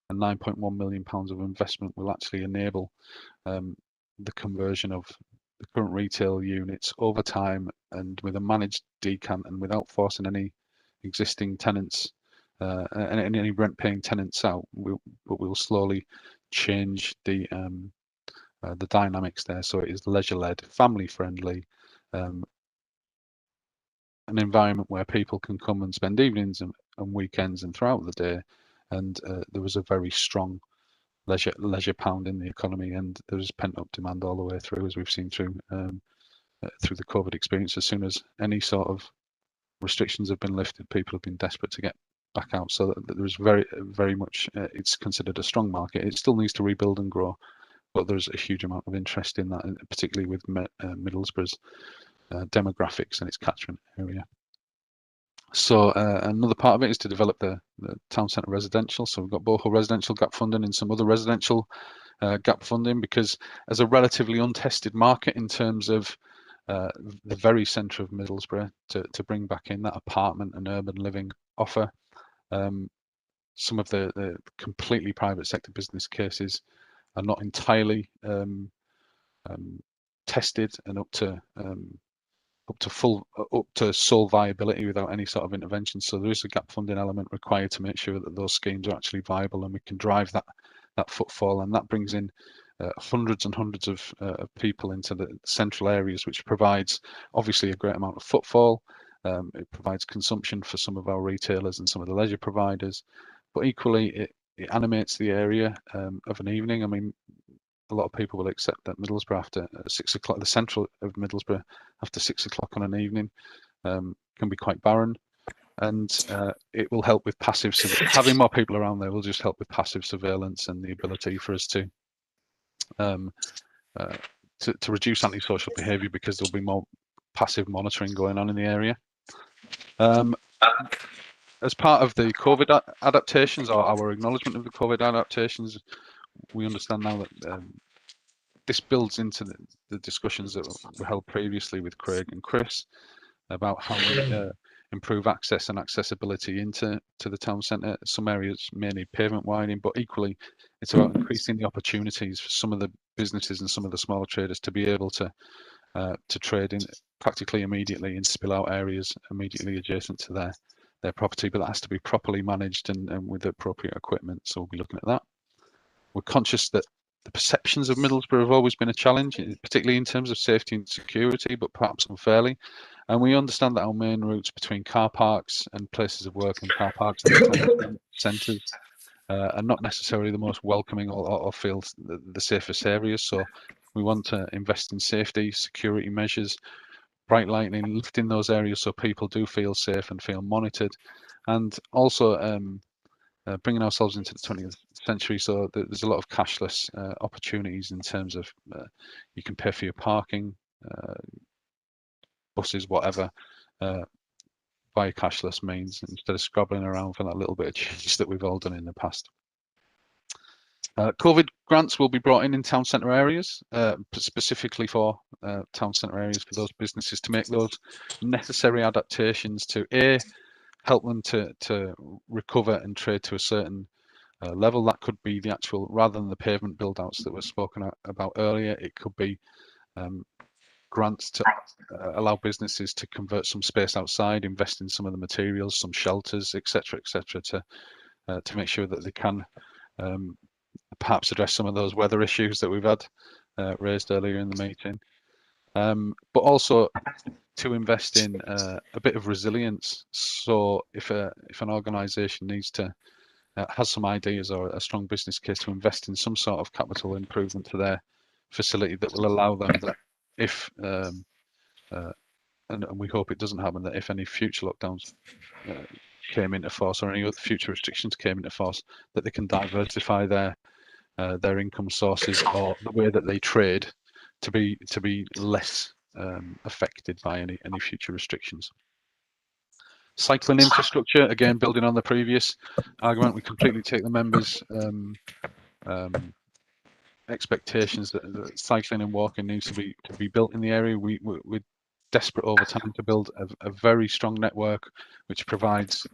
and £9.1 million of investment will actually enable the conversion of the current retail units over time, and with a managed decant and without forcing any existing tenants and any rent-paying tenants out. But we'll slowly change the dynamics there, so it is leisure-led, family-friendly, an environment where people can come and spend evenings and weekends and throughout the day. And there was a very strong leisure pound in the economy, and there's pent-up demand all the way through, as we've seen through the COVID experience. As soon as any sort of restrictions have been lifted, people have been desperate to get back out. So that there is very much, it's considered a strong market. It still needs to rebuild and grow, but there's a huge amount of interest in that, particularly with Middlesbrough's demographics and its catchment area. So another part of it is to develop the town centre residential. So we've got both residential gap funding and some other residential gap funding, because as a relatively untested market in terms of the very centre of Middlesbrough, to bring back in that apartment and urban living offer. Some of the completely private sector business cases are not entirely tested and up to sole viability without any sort of intervention. So there is a gap funding element required to make sure that those schemes are actually viable and we can drive that footfall, and that brings in hundreds and hundreds of people into the central areas, which provides obviously a great amount of footfall. It provides consumption for some of our retailers and some of the leisure providers, but equally it animates the area of an evening. I mean, a lot of people will accept that Middlesbrough after 6 o'clock, the central of Middlesbrough after 6 o'clock on an evening can be quite barren, and it will help with passive having more people around there will just help with passive surveillance and the ability for us to reduce antisocial behaviour, because there'll be more passive monitoring going on in the area. As part of the COVID adaptations, or our acknowledgement of the COVID adaptations, we understand now that this builds into the discussions that were held previously with Craig and Chris about how we improve access and accessibility into the town centre. Some areas may need pavement widening, but equally it's about increasing the opportunities for some of the businesses and some of the smaller traders to be able to trade in practically immediately in spill out areas immediately adjacent to their property, but that has to be properly managed and with appropriate equipment. So we'll be looking at that. We're conscious that the perceptions of Middlesbrough have always been a challenge, particularly in terms of safety and security, but perhaps unfairly. And we understand that our main routes between car parks and places of work and car parks and town centres are not necessarily the most welcoming or feel the safest areas. So we want to invest in safety, security measures, bright lighting, lifting those areas so people do feel safe and feel monitored, and also bringing ourselves into the 20th century. So there's a lot of cashless opportunities in terms of you can pay for your parking, buses, whatever, via cashless means instead of scrabbling around for that little bit of change that we've all done in the past. COVID grants will be brought in town centre areas, specifically for town centre areas for those businesses to make those necessary adaptations to help them to recover and trade to a certain level. That could be the actual, rather than the pavement build outs that were spoken about earlier, it could be grants to allow businesses to convert some space outside, invest in some of the materials, some shelters, etc., to make sure that they can perhaps address some of those weather issues that we've had raised earlier in the meeting, but also to invest in a bit of resilience. So if an organisation needs to has some ideas or a strong business case to invest in some sort of capital improvement to their facility that will allow them that if and we hope it doesn't happen, that if any future lockdowns came into force or any other future restrictions came into force, that they can diversify their income sources or the way that they trade to be less affected by any future restrictions. Cycling infrastructure, again, building on the previous argument, we completely take the members' expectations that cycling and walking needs to be built in the area. We're desperate over time to build a very strong network which provides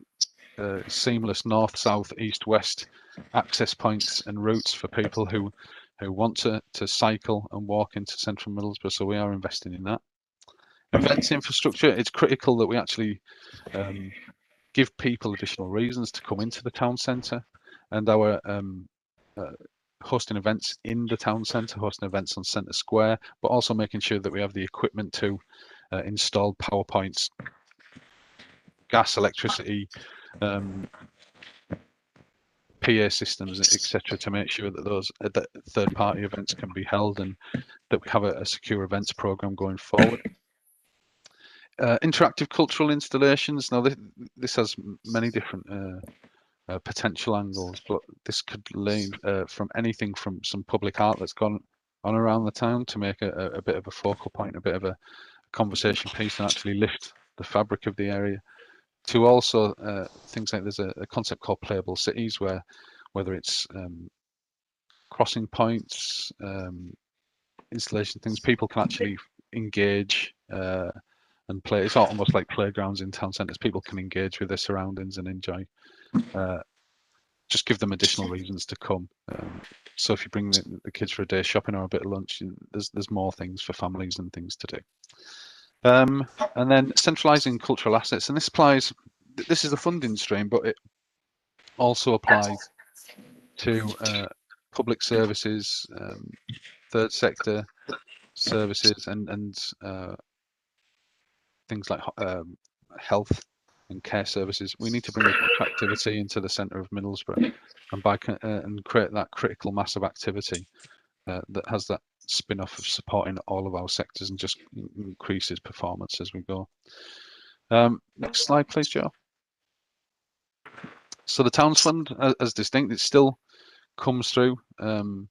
seamless north, south, east, west access points and routes for people who want to cycle and walk into central Middlesbrough. So we are investing in that. Events infrastructure, it's critical that we actually give people additional reasons to come into the town centre, and our hosting events in the town centre, hosting events on Centre Square, but also making sure that we have the equipment to install power points, gas, electricity, PA systems, etc., to make sure that those third-party events can be held and that we have a secure events program going forward. Interactive cultural installations. Now, this has many different potential angles, but this could lean from anything from some public art that's gone on around the town to make a bit of a focal point, a bit of a conversation piece, and actually lift the fabric of the area, to also things like there's a concept called playable cities, where whether it's crossing points, installation things, people can actually engage and play. It's almost like playgrounds in town centres. People can engage with their surroundings and enjoy. Just give them additional reasons to come. So if you bring the kids for a day shopping or a bit of lunch, there's more things for families and things to do. And then centralizing cultural assets, and this applies. This is a funding stream, but it also applies to public services, third sector services, and things like health and care services. We need to bring as much activity into the centre of Middlesbrough, and and create that critical mass of activity that has that spin-off of supporting all of our sectors and just increases performance as we go. Next slide, please, Joe. So the Towns Fund, as distinct, it still comes through the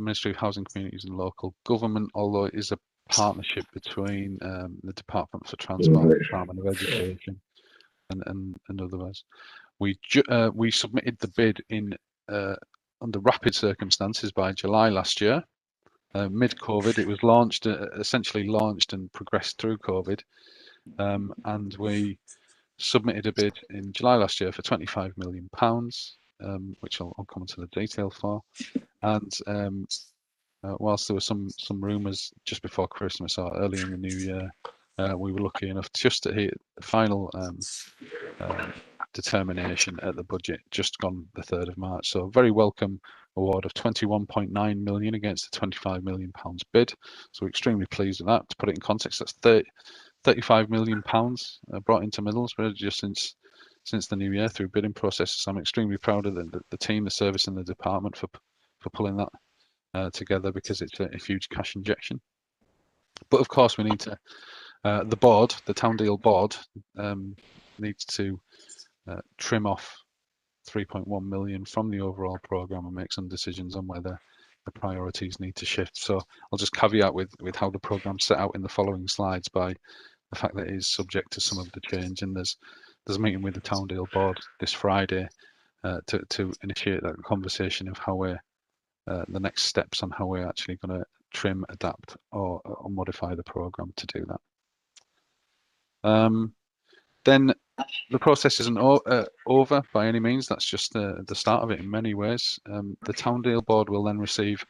Ministry of Housing, Communities and Local Government, although it is a partnership between the Department for Transport, the Department of Education, and others. We submitted the bid in under rapid circumstances by July last year. Mid-COVID, it was launched, essentially launched and progressed through COVID, and we submitted a bid in July last year for £25 million, which I'll come into the detail for. And whilst there were some rumours just before Christmas or early in the new year, we were lucky enough just to hit the final determination at the budget just gone the 3rd of March. So very welcome award of 21.9 million against the 25 million pounds bid. So we're extremely pleased with that. To put it in context, that's 35 million pounds brought into Middlesbrough just since the new year through bidding processes. So I'm extremely proud of the team, the service and the department for pulling that together, because it's a huge cash injection. But of course we need to, the board, the Towndale board, needs to trim off 3.1 million from the overall programme and make some decisions on whether the priorities need to shift. So I'll just caveat with how the programme's set out in the following slides by the fact that it is subject to some of the change, and there's a meeting with the Towndale board this Friday to initiate that conversation of how we're the next steps on how we're actually going to trim, adapt or modify the programme to do that. Then the process isn't over by any means. That's just the start of it in many ways. The Towndale board will then receive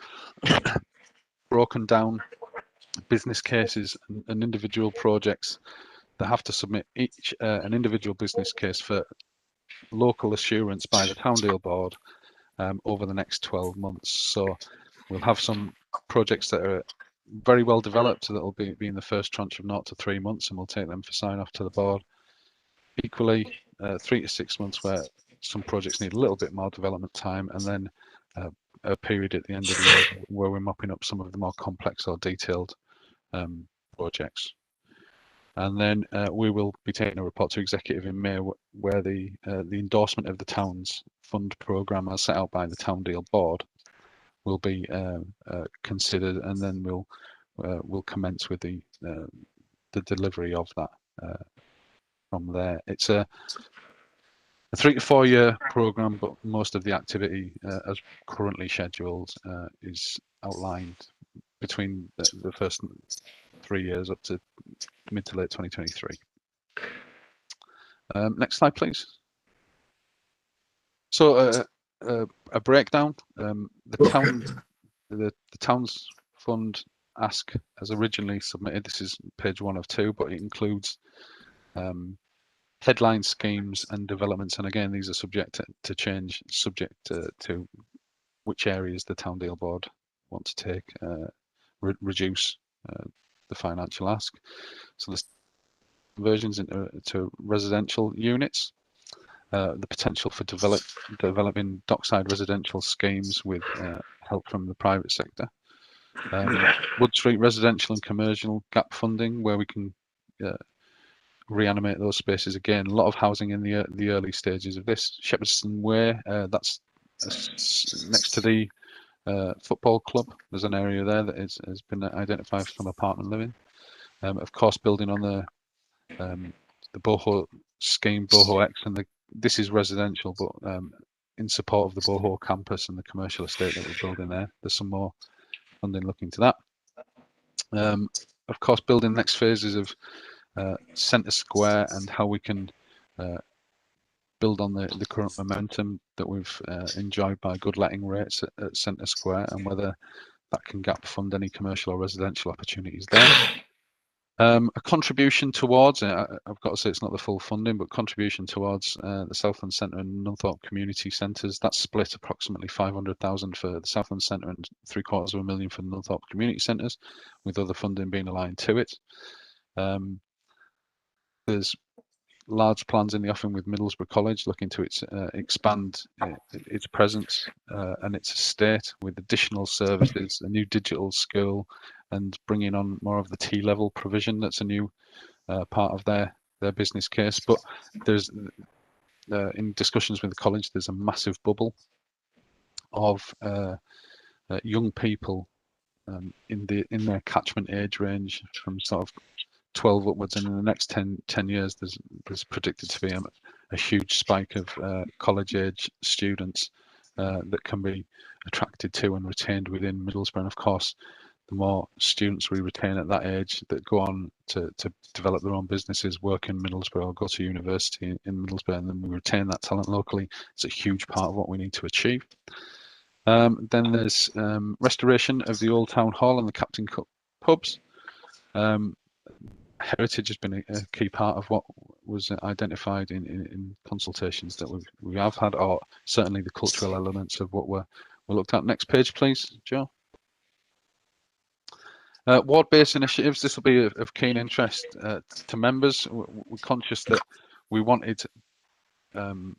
broken down business cases and individual projects. They have to submit each an individual business case for local assurance by the Towndale board over the next 12 months. So we'll have some projects that are very well developed, so that'll be in the first tranche of 0 to 3 months, and we'll take them for sign off to the board. Equally, 3 to 6 months where some projects need a little bit more development time, and then a period at the end of the year where we're mopping up some of the more complex or detailed projects. And then we will be taking a report to executive in May, where the endorsement of the town's fund programme as set out by the Towndale board will be considered, and then we'll commence with the delivery of that from there. It's a 3 to 4 year programme, but most of the activity as currently scheduled is outlined between the first 3 years up to mid to late 2023. Next slide, please. So a breakdown. The town's fund ask as originally submitted. This is page 1 of 2, but it includes headline schemes and developments, and again these are subject to change, subject to which areas the Towndale board want to take reduce the financial ask. So there's conversions into residential units, the potential for developing dockside residential schemes with help from the private sector, Wood Street residential and commercial gap funding, where we can reanimate those spaces again. A lot of housing in the early stages of this. Shepperton Way, that's next to the football club. There's an area there that has been identified for some apartment living. Of course, building on the Boho scheme, Boho X, and this is residential, but in support of the Boho campus and the commercial estate that we're building there. There's some more funding looking to that. Of course, building next phases of Centre Square and how we can build on the current momentum that we've enjoyed by good letting rates at Centre Square, and whether that can gap fund any commercial or residential opportunities there. A contribution towards, I've got to say it's not the full funding, but contribution towards the Southland Centre and Nunthorpe Community Centres. That's split approximately 500,000 for the Southland Centre and $750,000 for the Nunthorpe Community Centres, with other funding being aligned to it. There's large plans in the offing with Middlesbrough College, looking to expand its presence and its estate with additional services, a new digital school, and bringing on more of the T-level provision. That's a new part of their business case. But there's in discussions with the college, there's a massive bubble of young people in their catchment age range from sort of 12 upwards, and in the next 10 years there's predicted to be a huge spike of college age students that can be attracted to and retained within Middlesbrough. And of course, the more students we retain at that age that go on to develop their own businesses, work in Middlesbrough or go to university in Middlesbrough, and then we retain that talent locally, it's a huge part of what we need to achieve. Then there's restoration of the Old Town Hall and the Captain Cup pubs. Heritage has been a key part of what was identified in consultations that we have had, or certainly the cultural elements of what we're looked at. Next page, please, Joe. Ward-based initiatives. This will be of keen interest to members. We're conscious that we wanted the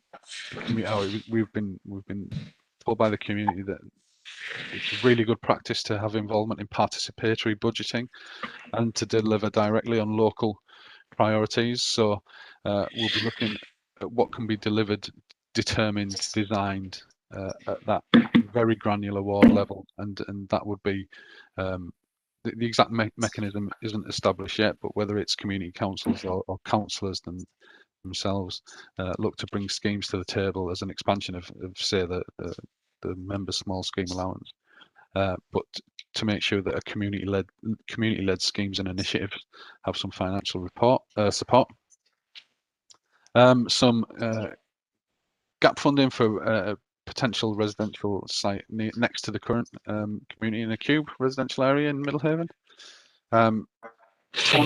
community. We've been told by the community that it's a really good practice to have involvement in participatory budgeting and to deliver directly on local priorities. So we'll be looking at what can be delivered, determined, designed at that very granular ward level, and that would be the exact mechanism isn't established yet, but whether it's community councils or councillors themselves look to bring schemes to the table as an expansion of say the member small scheme allowance, but to make sure that a community-led schemes and initiatives have some financial support. Some gap funding for potential residential site next to the current community in a cube residential area in Middlehaven. Town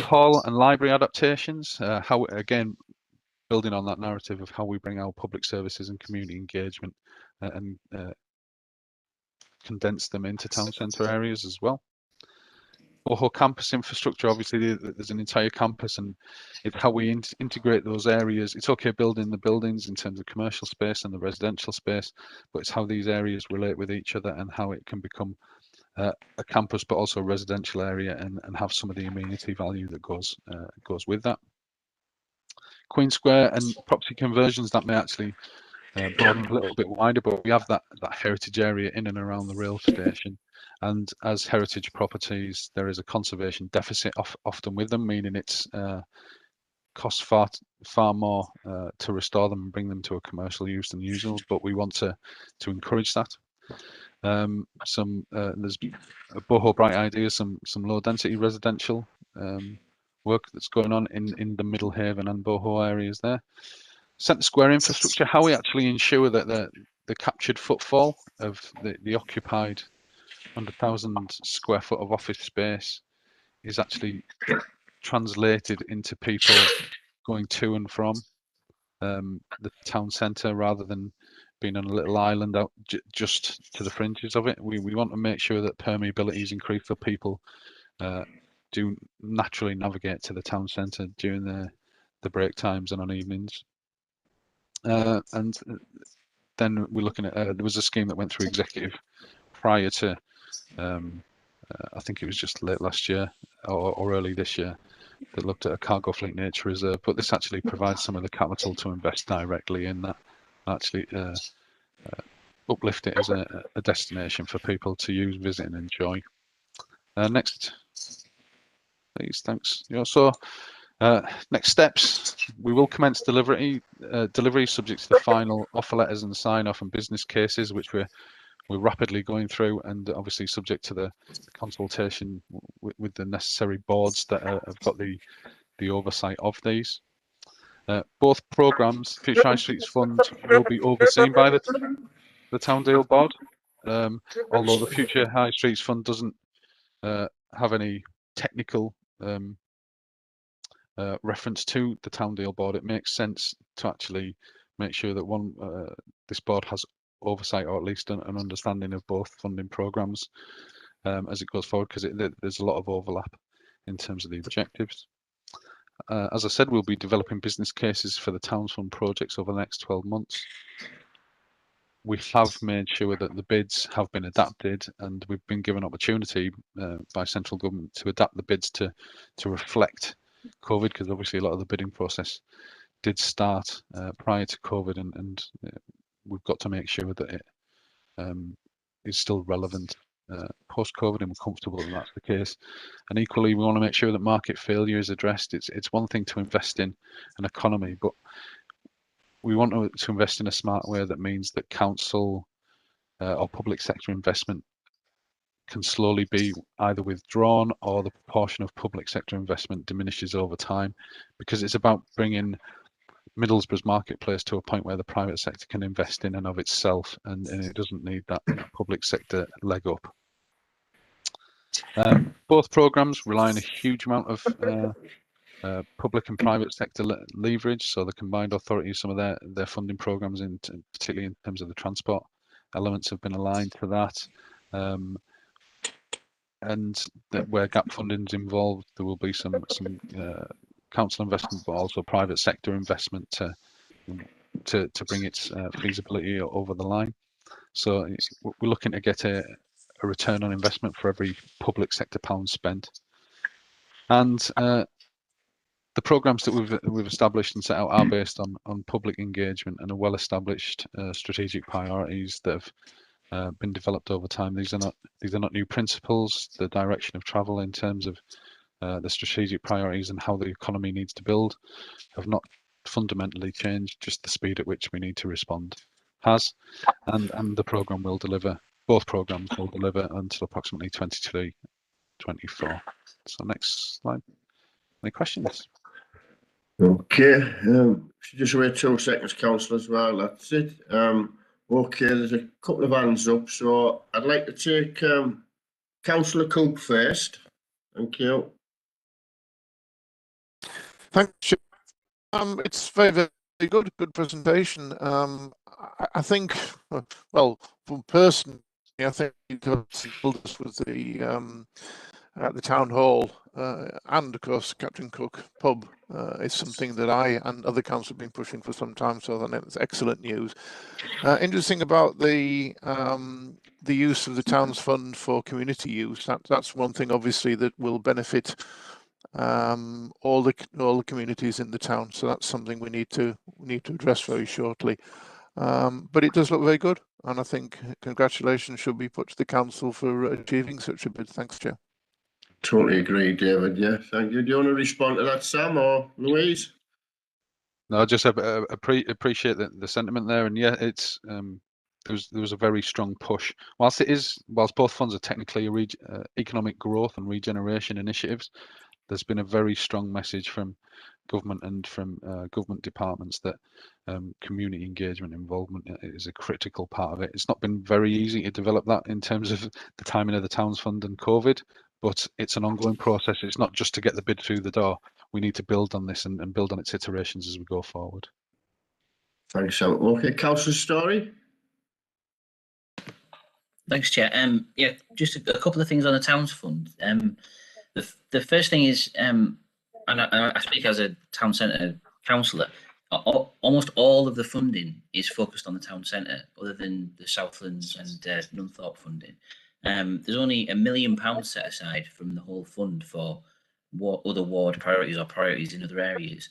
hall and library adaptations, how again building on that narrative of how we bring our public services and community engagement and condense them into town centre areas as well. Or campus infrastructure, obviously there's an entire campus, and it's how we integrate those areas. It's okay building the buildings in terms of commercial space and the residential space, but it's how these areas relate with each other and how it can become a campus, but also a residential area, and have some of the amenity value that goes with that. Queen Square and property conversions, that may actually broaden a little bit wider, but we have that heritage area in and around the rail station, and as heritage properties there is a conservation deficit often with them, meaning it's costs far more to restore them and bring them to a commercial use than usual, but we want to encourage that. There's Boho Bright Ideas, some low density residential work that's going on in the Middlehaven and Boho areas there. Centre Square infrastructure, how we actually ensure that the captured footfall of the occupied 100,000 square foot of office space is actually translated into people going to and from the town centre, rather than being on a little island out just to the fringes of it. We want to make sure that permeability is increased so people do naturally navigate to the town centre during the break times and on evenings. And then we're looking at there was a scheme that went through executive prior to I think it was just late last year or early this year, that looked at a cargo fleet nature reserve, but this actually provides some of the capital to invest directly in that, actually uplift it as a destination for people to use, visit and enjoy. Next please, thanks. So next steps, we will commence delivery subject to the final offer letters and sign off and business cases, which we're rapidly going through, and obviously subject to the consultation with the necessary boards that have got the oversight of these. Both programmes, Future High Streets Fund will be overseen by the Towndale board, although the Future High Streets Fund doesn't have any technical reference to the Towndale board. It makes sense to actually make sure that this board has oversight, or at least an understanding of both funding programmes as it goes forward, because there's a lot of overlap in terms of the objectives. As I said, we'll be developing business cases for the Towns Fund projects over the next 12 months. We have made sure that the bids have been adapted, and we've been given opportunity by central government to adapt the bids to reflect COVID, because obviously a lot of the bidding process did start prior to COVID, and we've got to make sure that it is still relevant post-COVID, and we're comfortable that that's the case. And equally, we want to make sure that market failure is addressed. It's one thing to invest in an economy, but we want to invest in a smart way that means that council or public sector investment can slowly be either withdrawn, or the proportion of public sector investment diminishes over time, because it's about bringing Middlesbrough's marketplace to a point where the private sector can invest in and of itself, and it doesn't need that public sector leg up. Both programmes rely on a huge amount of public and private sector leverage, so the combined authorities, some of their funding programs, particularly in terms of the transport elements, have been aligned to that. And that where gap funding is involved, there will be some council investment, but also private sector investment to bring its feasibility over the line. So we're looking to get a return on investment for every public sector pound spent. And the programs that we've established and set out are based on public engagement and a well-established strategic priorities that have been developed over time. These are not new principles. The direction of travel in terms of the strategic priorities and how the economy needs to build have not fundamentally changed. Just the speed at which we need to respond has, and the program will deliver. Both programs will deliver until approximately 23-24. So next slide. Any questions? Okay, just wait 2 seconds, councillor, as well. That's it. Okay, there's a couple of hands up, so I'd like to take Councillor Coop first. Thank you. Thanks. It's very good presentation. I think, well, personally, I think this was the at the town hall, and of course Captain Cook pub is something that I and other councils have been pushing for some time, so then it's excellent news. Interesting about the use of the town's fund for community use. That's one thing obviously that will benefit all the communities in the town, so that's something we need to address very shortly. But it does look very good, and I think congratulations should be put to the council for achieving such a bid. Thanks, Chair. Totally agree, David. Yeah, thank you. Do you want to respond to that, Sam or Louise? No, I just appreciate the sentiment there, and yeah, it's there was a very strong push. Whilst both funds are technically economic growth and regeneration initiatives, there's been a very strong message from government and from government departments that community engagement involvement is a critical part of it. It's not been very easy to develop that in terms of the timing of the Towns Fund and COVID, but it's an ongoing process. It's not just to get the bid through the door. We need to build on this and build on its iterations as we go forward. Thanks, Sam. Okay, Councillor Story. Thanks, Chair. Yeah, just a couple of things on the Towns Fund. The first thing is, and I speak as a town centre councillor, almost all of the funding is focused on the town centre, other than the Southlands and Nunthorpe funding. There's only £1 million set aside from the whole fund for other ward priorities or priorities in other areas.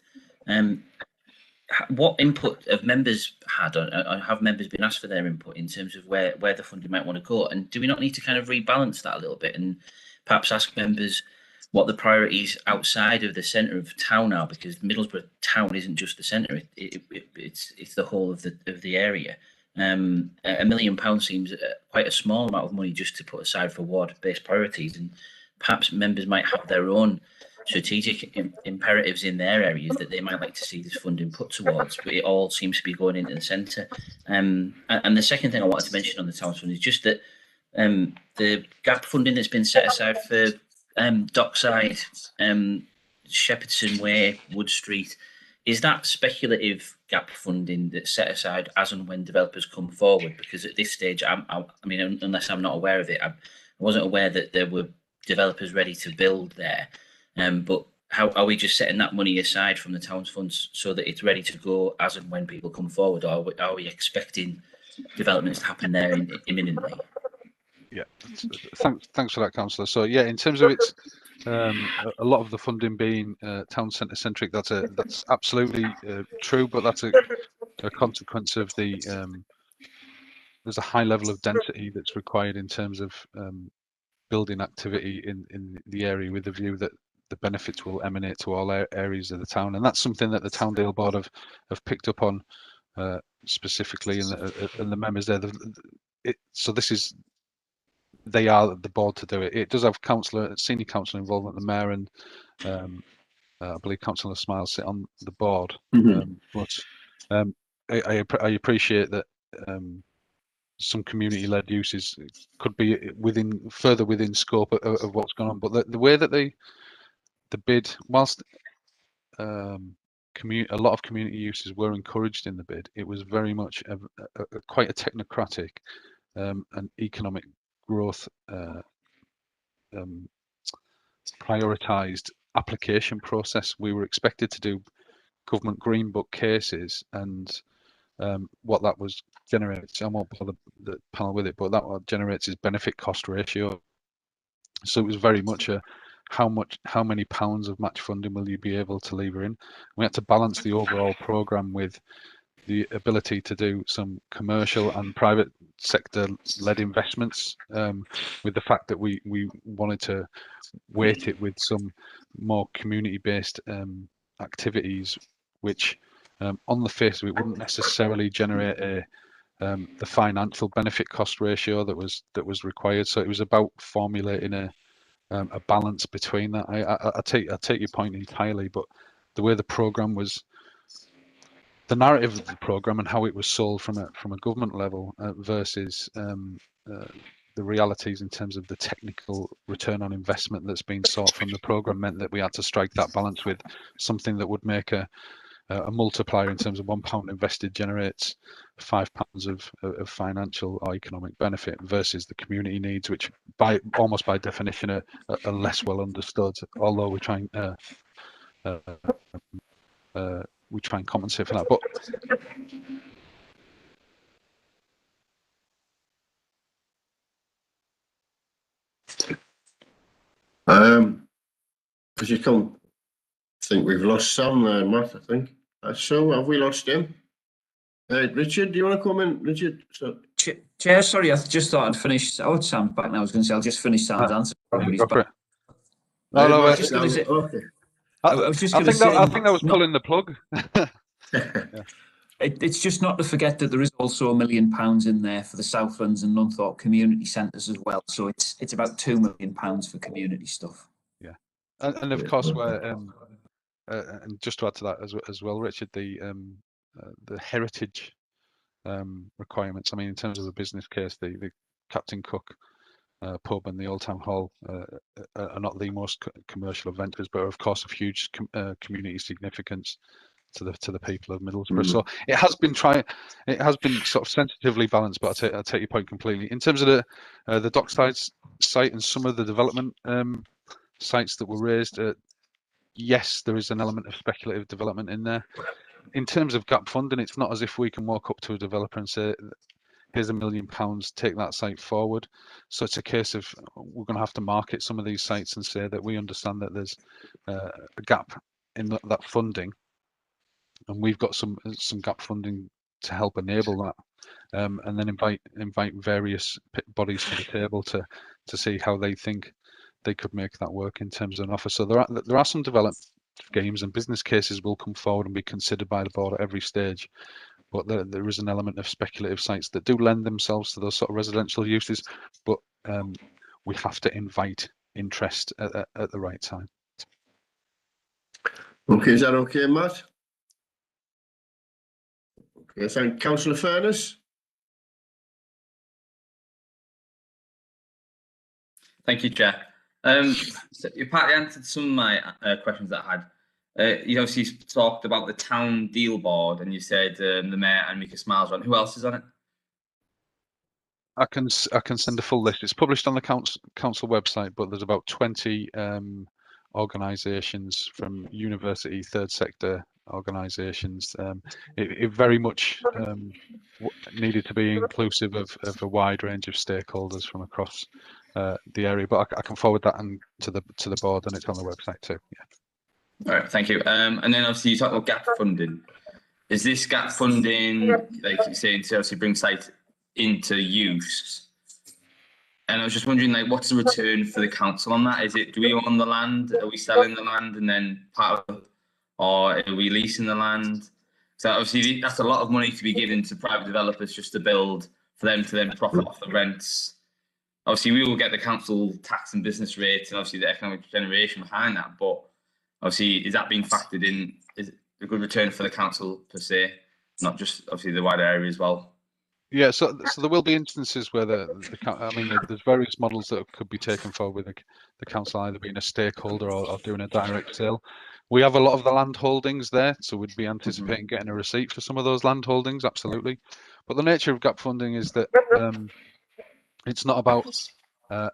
What input have members had, or have members been asked for their input in terms of where the funding might want to go? And do we not need to kind of rebalance that a little bit and perhaps ask members what the priorities outside of the centre of town are? Because Middlesbrough town isn't just the centre; it's the whole of the area. £1 million seems quite a small amount of money just to put aside for ward-based priorities, and perhaps members might have their own strategic imperatives in their areas that they might like to see this funding put towards, but it all seems to be going into the centre. And the second thing I wanted to mention on the Towns Fund is just that the gap funding that's been set aside for Dockside, Shepherdson Way, Wood Street, is that speculative gap funding that's set aside as and when developers come forward? Because at this stage, I mean, unless I'm not aware of it, I wasn't aware that there were developers ready to build there. But how are we just setting that money aside from the Towns Funds so that it's ready to go as and when people come forward? Or are we expecting developments to happen there imminently? Yeah, thanks for that, councillor. So yeah, in terms of its a lot of the funding being town centre centric, that's absolutely true, but that's a consequence of the there's a high level of density that's required in terms of building activity in the area, with the view that the benefits will emanate to all areas of the town, and that's something that the Towndale Board have picked up on specifically, and the members there. So this is, they are the board to do it. It does have senior councillor involvement, the mayor and I believe Councillor Smiles sit on the board. But I appreciate that some community-led uses could be further within scope of what's going on. But the way that the bid, whilst a lot of community uses were encouraged in the bid, it was very much quite a technocratic and economic growth prioritised application process. We were expected to do government green book cases, and what that was generates, I won't bother the panel with it, but that what generates is benefit cost ratio. So it was very much a how many pounds of match funding will you be able to lever in. We had to balance the overall programme with the ability to do some commercial and private sector led investments, with the fact that we wanted to weight it with some more community based activities, which on the face of it wouldn't necessarily generate the financial benefit cost ratio that was required. So it was about formulating a balance between that. I take your point entirely, but the way the programme was, the narrative of the programme and how it was sold from a government level versus the realities in terms of the technical return on investment that's been sought from the programme meant that we had to strike that balance with something that would make a multiplier in terms of £1 invested generates £5 of financial or economic benefit versus the community needs, which almost by definition are less well understood, although we try and compensate for that. But because you can't think we've lost Sam there, Matt, I think. So have we lost him? Richard, do you want to come in? Richard? So... Chair, sorry, I just thought I'd finished. Oh, Sam's back now. I was going to say I'll just finish Sam's answer. Okay. I was just going to say. Okay. I was just going to say. I think that was pulling the plug. Yeah. It's just not to forget that there is also £1 million in there for the Southlands and Nunthorpe community centres as well. So it's about £2 million for community stuff. Yeah, and of course we're and just to add to that as well, Richard, the heritage requirements. I mean, in terms of the business case, the Captain Cook pub and the Old Town Hall are not the most commercial ventures, but are of course of huge community significance to the people of Middlesbrough. So it has been sort of sensitively balanced, but I take your point completely. In terms of the Docksides site and some of the development sites that were raised, yes, there is an element of speculative development in there. In terms of gap funding, it's not as if we can walk up to a developer and say, here's £1 million, take that site forward. So it's a case of we're going to have to market some of these sites and say that we understand that there's a gap in that funding, and we've got some gap funding to help enable that, and then invite various bodies to the table to see how they think they could make that work in terms of an offer. So there are some development schemes, and business cases will come forward and be considered by the board at every stage. But there is an element of speculative sites that do lend themselves to those sort of residential uses, but we have to invite interest at the right time. Okay, is that okay, Matt? Okay, thank you. Councillor Furness. Thank you, Chair. So you partly answered some of my questions that I had. You obviously talked about the town deal board, and you said the mayor and Mika Smiles on. Who else is on it? I can send a full list. It's published on the council website, but there's about 20 organisations, from university, third sector organisations. It very much needed to be inclusive of a wide range of stakeholders from across the area. But I can forward that to the board, and it's on the website too. Yeah. All right, thank you. And then obviously you talked about gap funding. Is this gap funding, like you're saying, to obviously bring sites into use? And I was just wondering, like, what's the return for the council on that? Do we own the land? Are we selling the land and then part of it, or are we leasing the land? So obviously that's a lot of money to be given to private developers just to build, for them to then profit off the rents. Obviously we will get the council tax and business rates and obviously the economic generation behind that, but obviously, is that being factored in? Is it a good return for the council per se, not just obviously the wider area as well? Yeah, so there will be instances where there's various models that could be taken forward with the council either being a stakeholder or doing a direct sale. We have a lot of the land holdings there, so we'd be anticipating getting a receipt for some of those land holdings, absolutely. But the nature of gap funding is that it's not about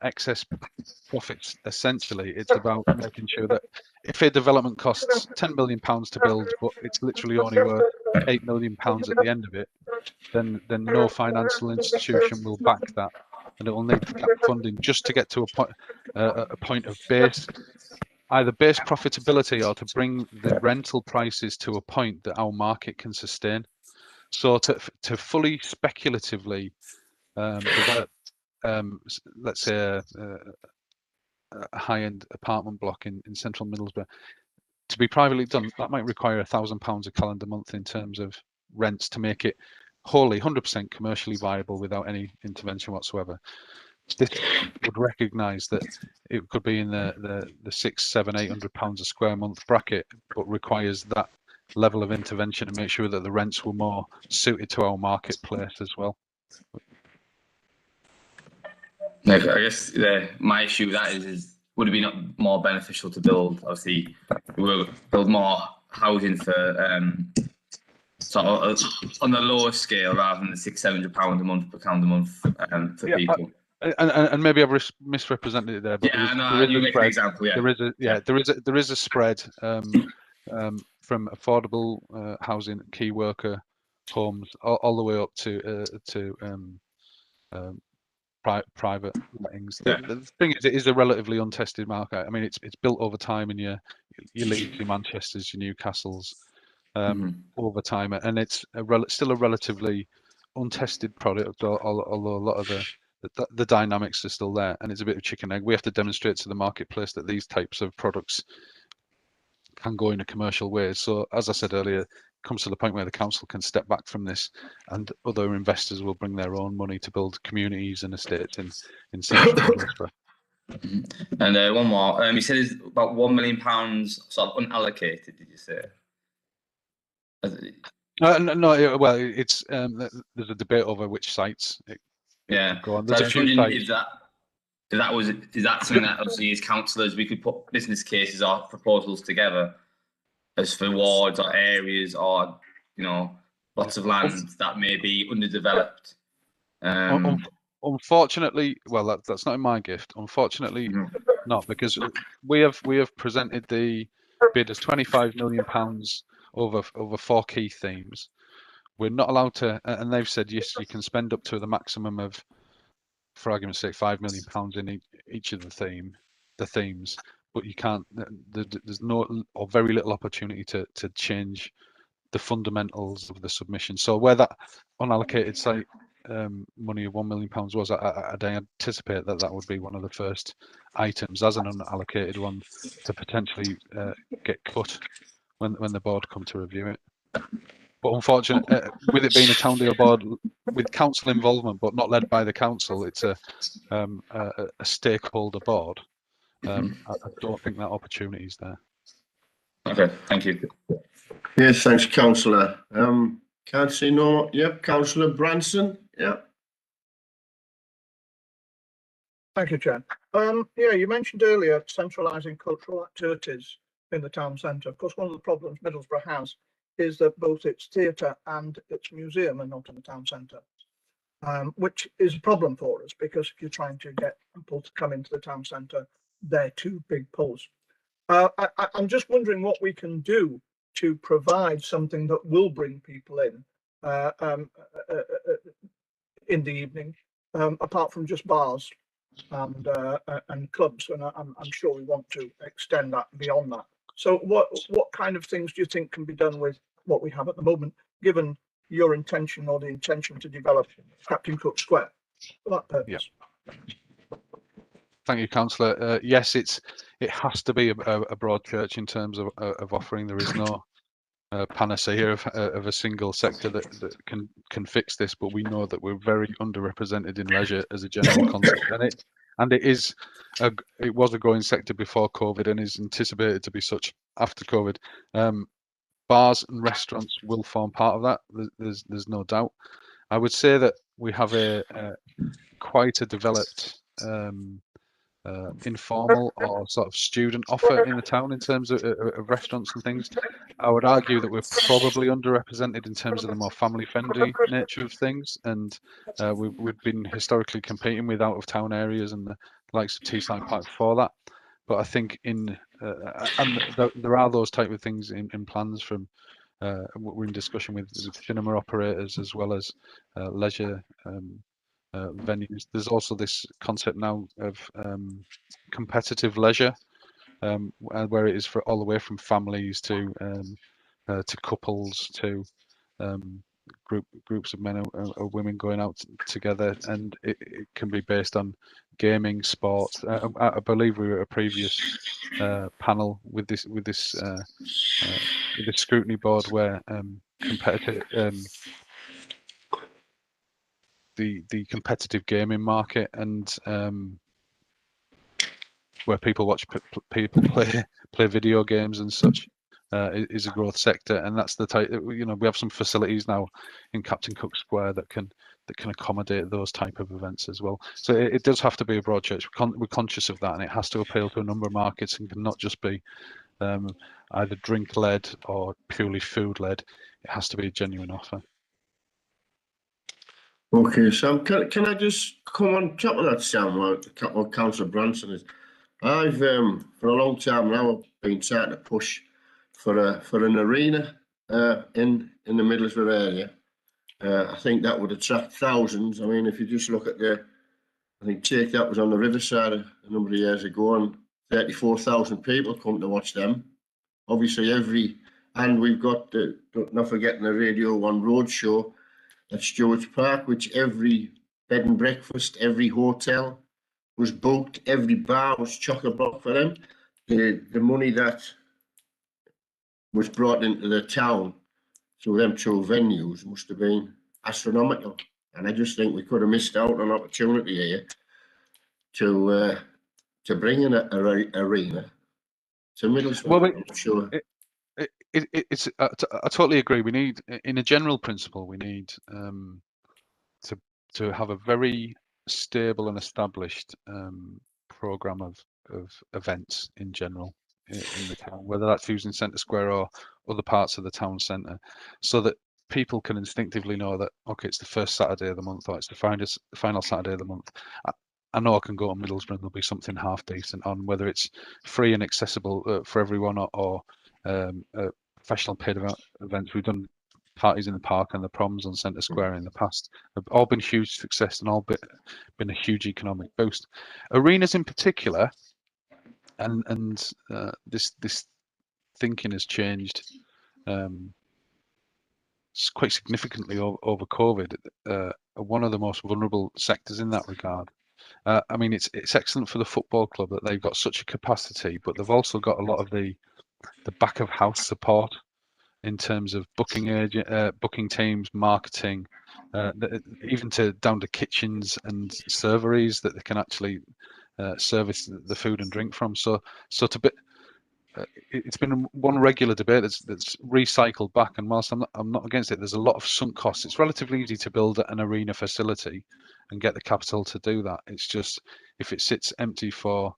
excess profits, essentially. It's about making sure that if a development costs £10 million to build, but it's literally only worth £8 million at the end of it, then no financial institution will back that, and it will need gap funding just to get to a point of either base profitability or to bring the rental prices to a point that our market can sustain. So to fully speculatively develop, let's say a high-end apartment block in central Middlesbrough, to be privately done, that might require £1,000 a calendar month in terms of rents to make it wholly 100% commercially viable without any intervention whatsoever. This would recognise that it could be in the £600, £700, £800 a square month bracket, but requires that level of intervention to make sure that the rents were more suited to our marketplace as well. I guess my issue with that is would it be not more beneficial to build, obviously, build more housing for sort of on the lower scale rather than the £600-700 a month per calendar month for people. And maybe I've misrepresented it there, but there is a spread from affordable housing, key worker homes, all the way up to private lettings. The thing is, it is a relatively untested market. I mean, it's built over time in your Leeds, your Manchesters, your Newcastles, over time, and it's still a relatively untested product, although a lot of the dynamics are still there, and it's a bit of chicken egg. We have to demonstrate to the marketplace that these types of products can go in a commercial way. So, as I said earlier, it comes to the point where the council can step back from this, and other investors will bring their own money to build communities and estates in central Middlesbrough. And one more. You said it's about £1 million sort of unallocated. Did you say? No. Well, it's there's a debate over which sites. Go on. So I was wondering if is that something that obviously as councillors we could put business cases or proposals together as for wards or areas or lots of land that may be underdeveloped. Unfortunately, well, that's not in my gift. Unfortunately, not, because we have presented the bid as £25 million over 4 key themes. We're not allowed to, and they've said yes, you can spend up to the maximum of, for argument's sake, £5 million in each of the themes, but you can't. There's no or very little opportunity to change the fundamentals of the submission. So where that unallocated site money of £1 million was, I'd anticipate that would be one of the first items as an unallocated one to potentially get cut when the board come to review it. But unfortunately, with it being a town deal board with council involvement but not led by the council, it's a stakeholder board. I don't think that opportunity is there. Okay, thank you. Yes, thanks, councillor. Can't see no. Yep, councillor Branson. Yep. Thank you, Chair. Yeah, you mentioned earlier centralising cultural activities in the town centre. Of course, one of the problems Middlesbrough has is that both its theatre and its museum are not in the town centre, which is a problem for us, because if you're trying to get people to come into the town centre, they're two big pulls. I'm just wondering what we can do to provide something that will bring people in the evening, apart from just bars and clubs, and I'm sure we want to extend that beyond that. So what kind of things do you think can be done with what we have at the moment, given your intention or the intention to develop Captain Cook Square for that purpose? Yeah. Thank you, councillor. Yes, it has to be a broad church in terms of offering. There is no panacea of a single sector that can fix this, but we know that we're very underrepresented in leisure as a general concept, and it was a growing sector before COVID and is anticipated to be such after COVID. Bars and restaurants will form part of that. There's no doubt. I would say that we have quite a developed informal or sort of student offer in the town in terms of restaurants and things. I would argue that we're probably underrepresented in terms of the more family-friendly nature of things, and we've been historically competing with out-of-town areas and the likes of Teesside Park for that. But I think there are those type of things in plans from. We're in discussion with cinema operators as well as leisure venues. There's also this concept now of competitive leisure, where it is for all the way from families to couples to groups of men or women going out together, and it can be based on gaming, sports. I believe we were at a previous panel with this scrutiny board where competitive the competitive gaming market and where people watch people play video games and such is a growth sector, and that's the type. We have some facilities now in Captain Cook Square that can accommodate those type of events as well. So it does have to be a broad church. We're conscious of that, and it has to appeal to a number of markets and cannot just be either drink led or purely food led. It has to be a genuine offer. Okay, Sam, can I just come on top of that, Sam, what Councillor Branson is? I've for a long time now been trying to push for an arena in the Middlesbrough area. I think that would attract thousands. I mean, if you just look at I think Take That was on the Riverside a number of years ago, and 34,000 people come to watch them. Obviously, and we've got not forgetting the Radio 1 Roadshow at Stewart's Park, which every bed and breakfast, every hotel was booked, every bar was chock-a-block for them. The money that was brought into the town through them two venues must have been astronomical, and I just think we could have missed out on an opportunity here to bring in an arena to Middlesbrough. Well, I'm sure. I totally agree. We need, in a general principle, we need to have a very stable and established program of events in general in the town, whether that's using Centre Square or other parts of the town centre, so that people can instinctively know that, okay, it's the first Saturday of the month or it's the final Saturday of the month. I know I can go to Middlesbrough and there'll be something half decent on, whether it's free and accessible for everyone or professional paid events. We've done parties in the park and the proms on Centre Square in the past. Have all been huge success and all been a huge economic boost. Arenas in particular, and this thinking has changed quite significantly over COVID. One of the most vulnerable sectors in that regard. I mean, it's excellent for the football club that they've got such a capacity, but they've also got a lot of the back of house support in terms of booking teams, marketing, even down to kitchens and serveries that they can actually service the food and drink from. So it's been one regular debate that's recycled back, and whilst I'm not against it, there's a lot of sunk costs. It's relatively easy to build an arena facility and get the capital to do that. It's just if it sits empty for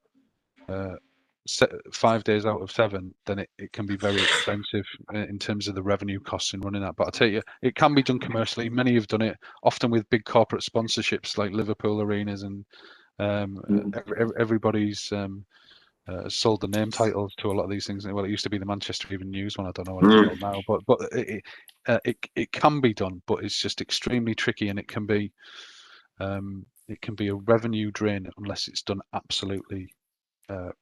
5 days out of 7, then it can be very expensive in terms of the revenue costs in running that. But I tell you, it can be done commercially. Many have done it, often with big corporate sponsorships like Liverpool arenas, and everybody's sold the name titles to a lot of these things. Well, it used to be the Manchester Evening News one. I don't know what it's called now, but it can be done, but it's just extremely tricky, and it can be a revenue drain unless it's done absolutely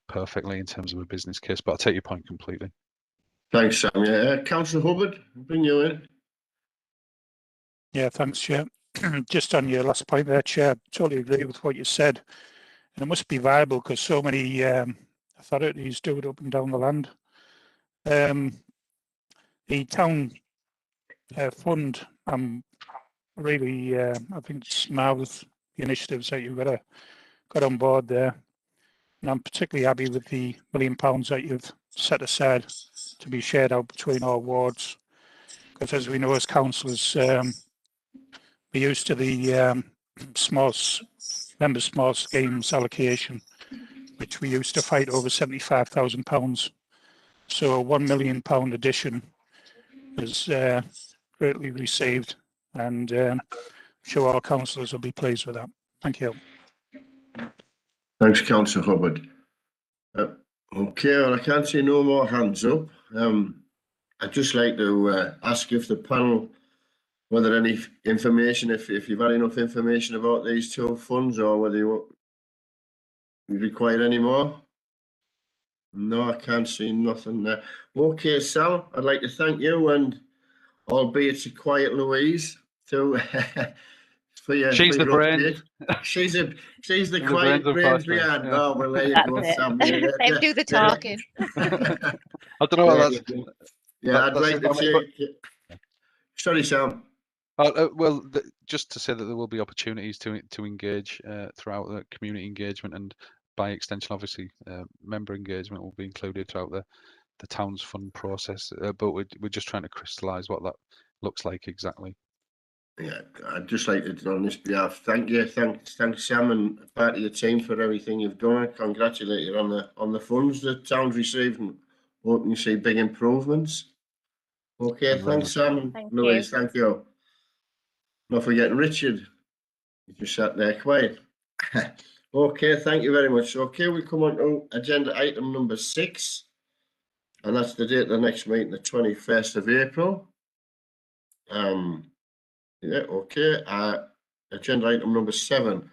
perfectly in terms of a business case. But I'll take your point completely. Thanks, Sam. Yeah, Councillor Hubbard, bring you in. Yeah, thanks, Chair. Just on your last point there, Chair, totally agree with what you said. And it must be viable because so many authorities do it up and down the land. The town fund, I'm really, I think it's marvellous, the initiatives that you've got on board there. And I'm particularly happy with the £1 million that you've set aside to be shared out between all wards. Because as we know as councillors, we're used to the small schemes allocation, which we used to fight over £75,000. So a £1 million addition is greatly received, and I'm sure all councillors will be pleased with that. Thank you. Thanks, Councillor Hubbard. Okay, well, I can't see no more hands up. I'd just like to ask if the panel, whether any information, if you've had enough information about these two funds, or whether you require any more. No, I can't see nothing there. Okay, Sal, I'd like to thank you, and albeit it's a quiet Louise, to for your She's the brain. She's the The quiet brains of brains Parkland, behind. yeah. Oh, well, there you go, That's it. Sam. Let him do the talking. I don't know what that's. Yeah, I'd that's like to say. Sorry, Sam. Well, just to say that there will be opportunities to engage throughout the community engagement, and by extension, obviously, member engagement will be included throughout the town's fund process. But we're just trying to crystallise what that looks like exactly. Yeah, I'd just like to, on this behalf, thank you, thanks Sam and part of your team for everything you've done. I congratulate you on the funds the town's received, and hoping you see big improvements. Okay, thanks Sam and Thank Louise, thank you. Not forgetting Richard, you just sat there quiet. Okay, thank you very much. Okay, we come on to agenda item number 6, and that's the date of the next meeting, the 21st of April. Yeah, okay. Agenda item number 7,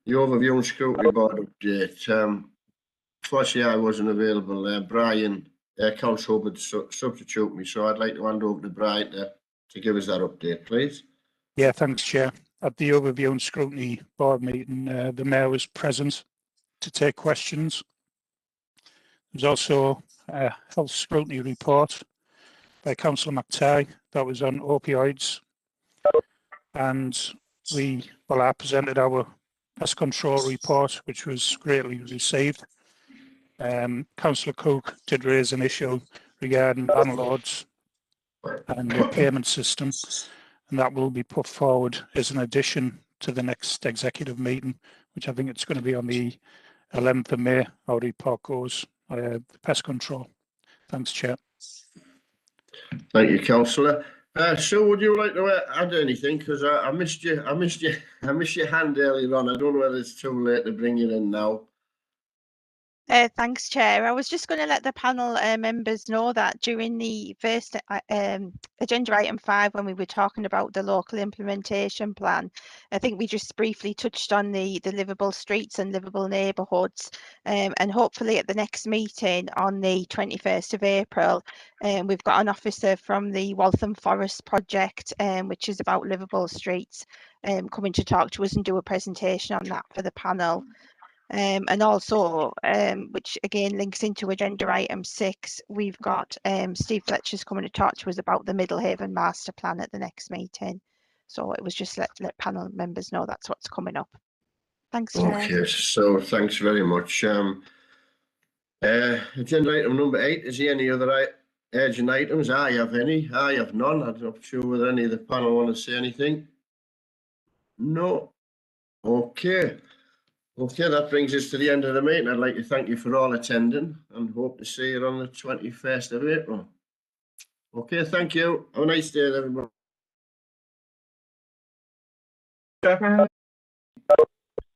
the overview and scrutiny board update. Unfortunately, I wasn't available. Brian, Council Hubbard substitute me, so I'd like to hand over to Brian to give us that update, please. Yeah, thanks, Chair. At the overview and scrutiny board meeting, the Mayor was present to take questions. There's also a health scrutiny report by Councillor McTighe that was on opioids, and I presented our pest control report, which was greatly received. Councillor Cook did raise an issue regarding landlords and the payment system, and that will be put forward as an addition to the next executive meeting, which I think it's going to be on the 11th of May, how the report goes, pest control. Thanks, Chair. Thank you, Councillor. Sue, would you like to add anything? Because I missed your hand earlier on. I don't know whether it's too late to bring you in now. Thanks, Chair. I was just going to let the panel members know that during the first agenda item 5, when we were talking about the local implementation plan, I think we just briefly touched on the livable streets and livable neighbourhoods, and hopefully at the next meeting on the 21st of April, we've got an officer from the Waltham Forest project, which is about livable streets, coming to talk to us and do a presentation on that for the panel. And also, which again links into agenda item 6, we've got Steve Fletcher's coming to talk to us about the Middlehaven master plan at the next meeting. So it was just let panel members know that's what's coming up. Thanks, Chair. Okay, so thanks very much. Agenda item number 8, is there any other urgent items? I have any. I have none. I'm not sure whether any of the panel want to say anything. No. Okay. Okay, that brings us to the end of the meeting. I'd like to thank you for all attending and hope to see you on the 21st of April. Okay, thank you. Have a nice day, everybody.